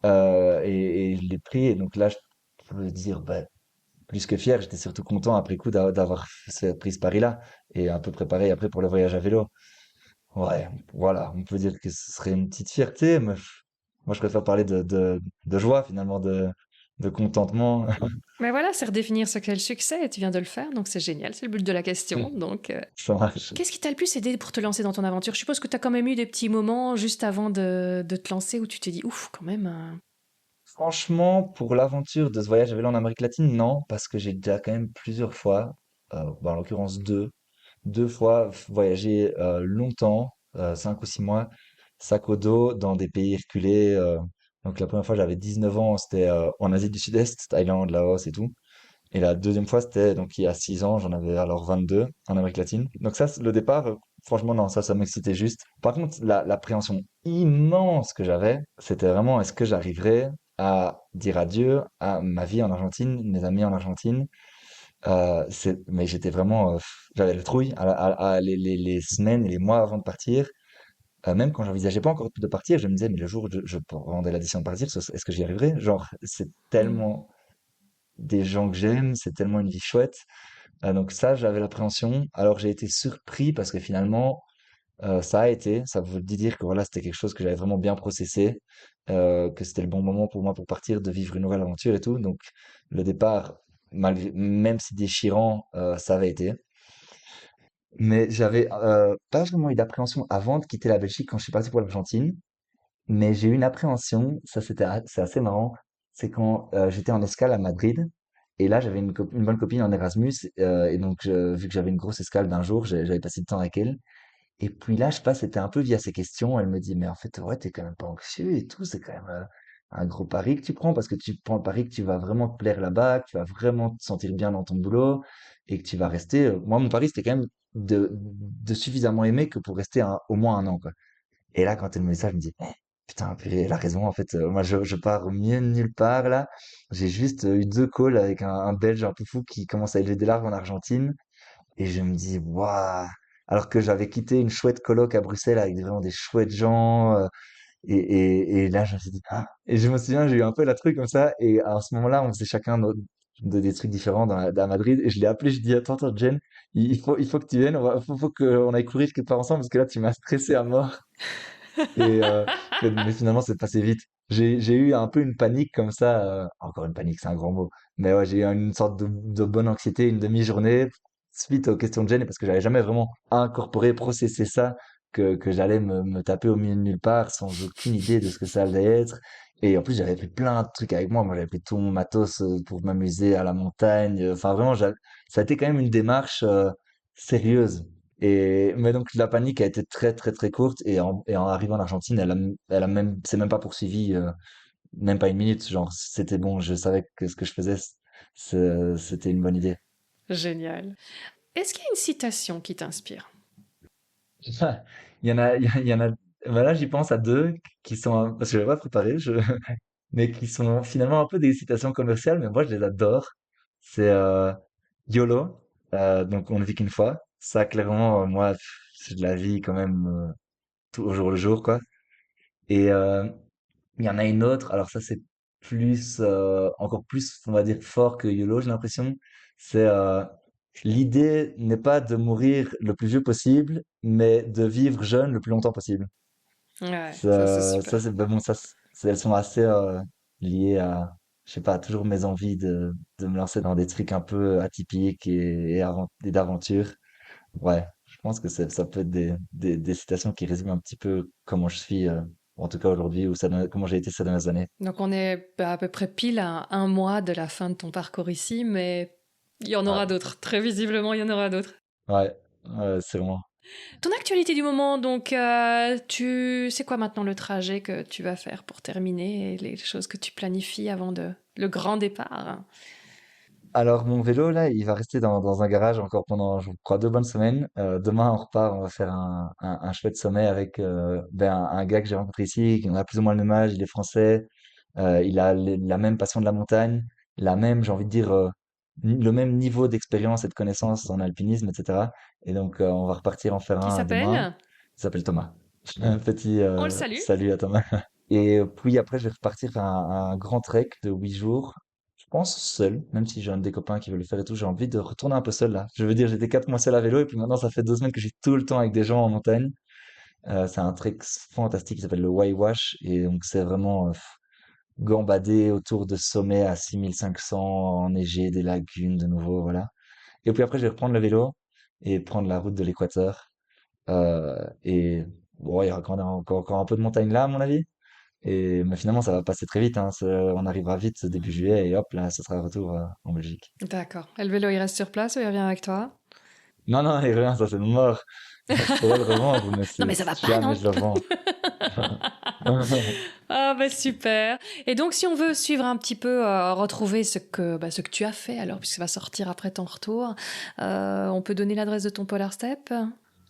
et je l'ai pris. Et donc là, je peux dire, bah, plus que fier, j'étais surtout content après coup d'avoir pris ce pari-là et un peu préparé après pour le voyage à vélo. Ouais, voilà, on peut dire que ce serait une petite fierté, mais moi je préfère parler de joie finalement, de contentement. Mais voilà, c'est redéfinir ce qu'est le succès et tu viens de le faire, donc c'est génial, c'est le but de la question. Donc, Ça marche. qu'est-ce qui t'a le plus aidé pour te lancer dans ton aventure? Je suppose que tu as quand même eu des petits moments juste avant de te lancer où tu t'es dit, ouf, quand même. Franchement, pour l'aventure de ce voyage à vélo en Amérique latine, non, parce que j'ai déjà quand même plusieurs fois, bah, en l'occurrence deux fois voyagé longtemps, 5 ou 6 mois, sac au dos, dans des pays reculés. Donc la première fois, j'avais 19 ans, c'était en Asie du Sud-Est, Thaïlande, Laos et tout. Et la deuxième fois, c'était donc il y a 6 ans, j'en avais alors 22 en Amérique latine. Donc ça, le départ, franchement, non, ça m'excitait juste. Par contre, l'appréhension immense que j'avais, c'était vraiment est-ce que j'arriverais à dire adieu à ma vie en Argentine, mes amis en Argentine. Mais j'étais vraiment, j'avais le trouille les semaines et les mois avant de partir. Même quand j'envisageais pas encore de partir, je me disais, mais le jour où je prendrais la décision de partir, est-ce que j'y arriverai? Genre, c'est Hmm. tellement des gens que j'aime, c'est tellement une vie chouette. Donc ça, j'avais l'appréhension. Alors j'ai été surpris parce que finalement, ça a été, ça veut dire que voilà, c'était quelque chose que j'avais vraiment bien processé, que c'était le bon moment pour moi pour partir, de vivre une nouvelle aventure et tout. Donc le départ, même si déchirant, ça avait été. Mais j'avais pas vraiment eu d'appréhension avant de quitter la Belgique quand je suis parti pour l'Argentine. Mais j'ai eu une appréhension, c'est assez marrant, c'est quand j'étais en escale à Madrid, et là j'avais une bonne copine en Erasmus, et donc vu que j'avais une grosse escale d'un jour, j'avais passé du temps avec elle, Et puis là, je sais pas, c'était un peu via ces questions. Elle me dit, mais en fait, ouais, t'es quand même pas anxieux et tout. C'est quand même un gros pari que tu prends parce que tu prends le pari que tu vas vraiment te plaire là-bas, que tu vas vraiment te sentir bien dans ton boulot et que tu vas rester. Moi, mon pari, c'était quand même de suffisamment aimer que pour rester au moins un an, quoi. Et là, quand elle me dit ça, je me dis, putain, purée, elle a raison. En fait, moi, je pars au milieu de nulle part là. J'ai juste eu 2 calls avec un Belge un peu fou qui commence à élever des larves en Argentine. Et je me dis, waouh! Alors que j'avais quitté une chouette coloc à Bruxelles avec vraiment des chouettes gens. Et là, je me suis dit, ah! Et je me souviens, j'ai eu un peu la truc comme ça. Et à ce moment-là, on faisait chacun des trucs différents à Madrid. Et je l'ai appelé, je dis, attends, Jen, il faut que tu viennes. Faut qu'on aille courir quelque part ensemble parce que là, tu m'as stressé à mort. Et, mais finalement, c'est passé vite. J'ai eu un peu une panique comme ça. Encore une panique, c'est un grand mot. Mais ouais, j'ai eu une sorte de bonne anxiété, une demi-journée suite aux questions de gêne parce que j'avais jamais vraiment incorporé, processé ça, que j'allais me taper au milieu de nulle part sans aucune idée de ce que ça allait être. Et en plus, j'avais pris plein de trucs avec moi. Moi, j'avais pris tout mon matos pour m'amuser à la montagne. Enfin, vraiment, ça a été quand même une démarche sérieuse. Mais donc la panique a été très très très courte et en arrivant en Argentine, elle a même, c'est même pas poursuivi, même pas une minute. Genre, c'était bon, je savais que ce que je faisais, c'était une bonne idée. Génial. Est-ce qu'il y a une citation qui t'inspire? Il y en a, bah là j'y pense à deux qui sont, parce que je l'avais pas préparé, mais qui sont finalement un peu des citations commerciales, mais moi je les adore. C'est YOLO, donc on ne vit qu'une fois. Ça clairement, moi, c'est de la vie quand même tout au jour le jour, quoi. Et il y en a une autre, alors ça c'est plus, encore plus, on va dire, fort que YOLO, j'ai l'impression. C'est l'idée n'est pas de mourir le plus vieux possible, mais de vivre jeune le plus longtemps possible. Ouais, ça c'est Ça super. c'est, bah bon, elles sont assez liées à, je sais pas, toujours mes envies de me lancer dans des trucs un peu atypiques et d'aventure. Ouais, je pense que ça peut être des citations qui résument un petit peu comment je suis, en tout cas aujourd'hui, comment j'ai été ces dernières années. Donc on est à peu près pile à un mois de la fin de ton parcours ici, mais il y en aura Ouais, d'autres. Très visiblement, il y en aura d'autres. ouais, ouais, c'est vraiment. Ton actualité du moment, donc tu c'est quoi maintenant le trajet que tu vas faire pour terminer et les choses que tu planifies avant le grand départ? Alors mon vélo là, il va rester dans un garage encore pendant, je crois, 2 bonnes semaines. Demain on repart, on va faire un chouette sommet avec un gars que j'ai rencontré ici, qui a plus ou moins le même âge, il est français, il a la même passion de la montagne, la même, j'ai envie de dire, le même niveau d'expérience et de connaissances en alpinisme, etc. Et donc on va repartir en faire Qui un demain. s'appelle? Il s'appelle Thomas. Un petit On le salue. salut à Thomas. Et puis après, je vais repartir faire un grand trek de 8 jours. Je pense seul, même si j'ai un des copains qui veut le faire et tout, j'ai envie de retourner un peu seul là. Je veux dire, j'étais 4 mois seul à vélo et puis maintenant ça fait 2 semaines que je suis tout le temps avec des gens en montagne. C'est un trek fantastique qui s'appelle le Wash et donc c'est vraiment gambader autour de sommets à 6500 enneigés, des lagunes de nouveau, voilà. Et puis après, je vais reprendre le vélo et prendre la route de l'Équateur. Et bon, il y aura encore un peu de montagne là, à mon avis. Mais finalement, ça va passer très vite, hein. On arrivera vite début juillet et hop, là, ce sera retour en Belgique. D'accord. Et le vélo, il reste sur place ou il revient avec toi? Non, non, et rien, ça c'est mort. Je pourrais le revendre, mais Non mais ça va pas, jamais non? je le vends. Ah bah super. Et donc si on veut suivre un petit peu, retrouver ce que tu as fait alors, puisque ça va sortir après ton retour, on peut donner l'adresse de ton Polar Step?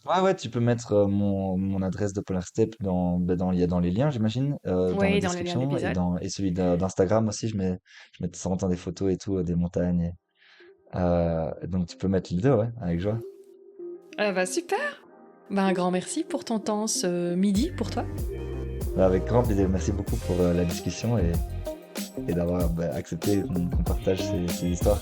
Ouais, ouais, tu peux mettre mon adresse de Polar Step il y a dans les liens, j'imagine, dans la Oui, dans le lien de description l'épisode. et celui d'Instagram aussi, je mets de temps en temps des photos et tout, des montagnes. Donc tu peux mettre les deux, ouais, avec joie. Ah bah super. Bah un grand merci pour ton temps ce midi pour toi. Avec grand plaisir. Merci beaucoup pour la discussion et d'avoir accepté qu'on partage ces histoires.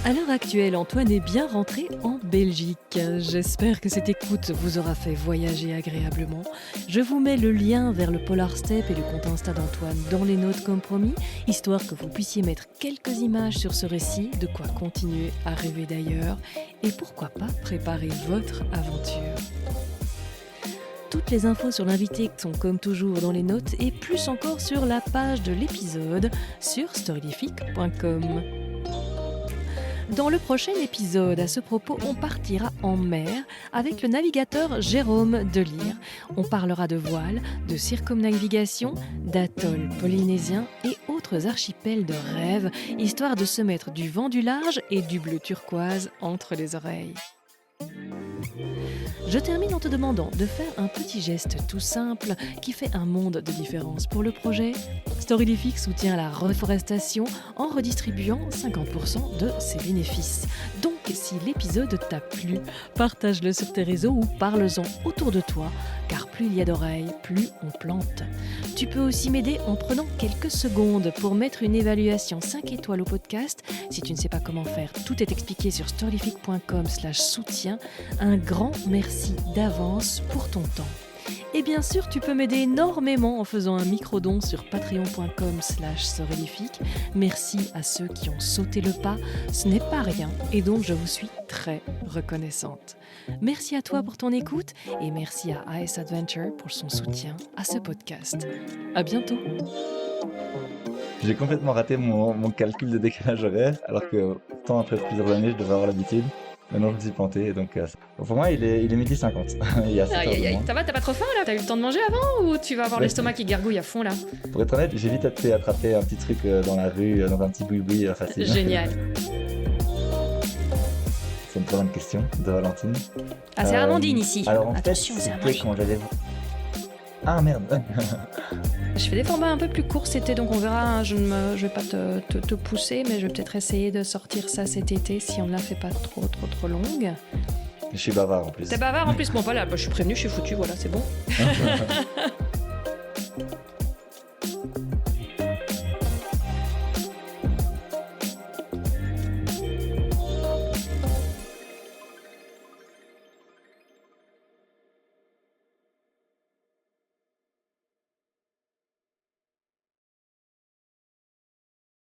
À l'heure actuelle, Antoine est bien rentré en Belgique. J'espère que cette écoute vous aura fait voyager agréablement. Je vous mets le lien vers le Polar Step et le compte Insta d'Antoine dans les notes comme promis, histoire que vous puissiez mettre quelques images sur ce récit, de quoi continuer à rêver d'ailleurs, et pourquoi pas préparer votre aventure. Toutes les infos sur l'invité sont comme toujours dans les notes et plus encore sur la page de l'épisode sur storylific.com. Dans le prochain épisode, à ce propos, on partira en mer avec le navigateur Jérôme Delire. On parlera de voile, de circumnavigation, d'atolls polynésiens et autres archipels de rêve, histoire de se mettre du vent du large et du bleu turquoise entre les oreilles. Je termine en te demandant de faire un petit geste tout simple qui fait un monde de différence pour le projet. Storylific soutient la reforestation en redistribuant 50% de ses bénéfices. Donc, si l'épisode t'a plu, partage-le sur tes réseaux ou parle-en autour de toi, car plus il y a d'oreilles, plus on plante. Tu peux aussi m'aider en prenant quelques secondes pour mettre une évaluation 5 étoiles au podcast. Si tu ne sais pas comment faire, tout est expliqué sur storylific.com/soutien. Un grand merci d'avance pour ton temps. Et bien sûr, tu peux m'aider énormément en faisant un micro-don sur patreon.com/storylific. Merci à ceux qui ont sauté le pas. Ce n'est pas rien et donc je vous suis très reconnaissante. Merci à toi pour ton écoute et merci à AS Adventure pour son soutien à ce podcast. À bientôt. J'ai complètement raté mon calcul de décalage horaire, alors que tant après plusieurs années, je devrais avoir l'habitude. Maintenant, je me suis planté, donc pour moi, il est 12h50. Il y a 7 heures de moins. Ça va, t'as pas trop faim là? T'as eu le temps de manger avant ou tu vas avoir l'estomac qui gargouille à fond là? Pour être honnête, j'ai vite été attraper un petit truc dans la rue, dans un petit boui-boui facile. Génial. C'est une très bonne question de Valentine. Ah, c'est Amandine ici. Alors en Attention, fait, c'est c'était Amandine. quand j'avais... Ah merde. Je fais des formats un peu plus courts cet été, donc on verra. Je vais pas te pousser, mais je vais peut-être essayer de sortir ça cet été si on ne la fait pas trop longue. Je suis bavard en plus. T'es bavard en plus? Bon, voilà, je suis prévenue, je suis foutu, voilà, c'est bon.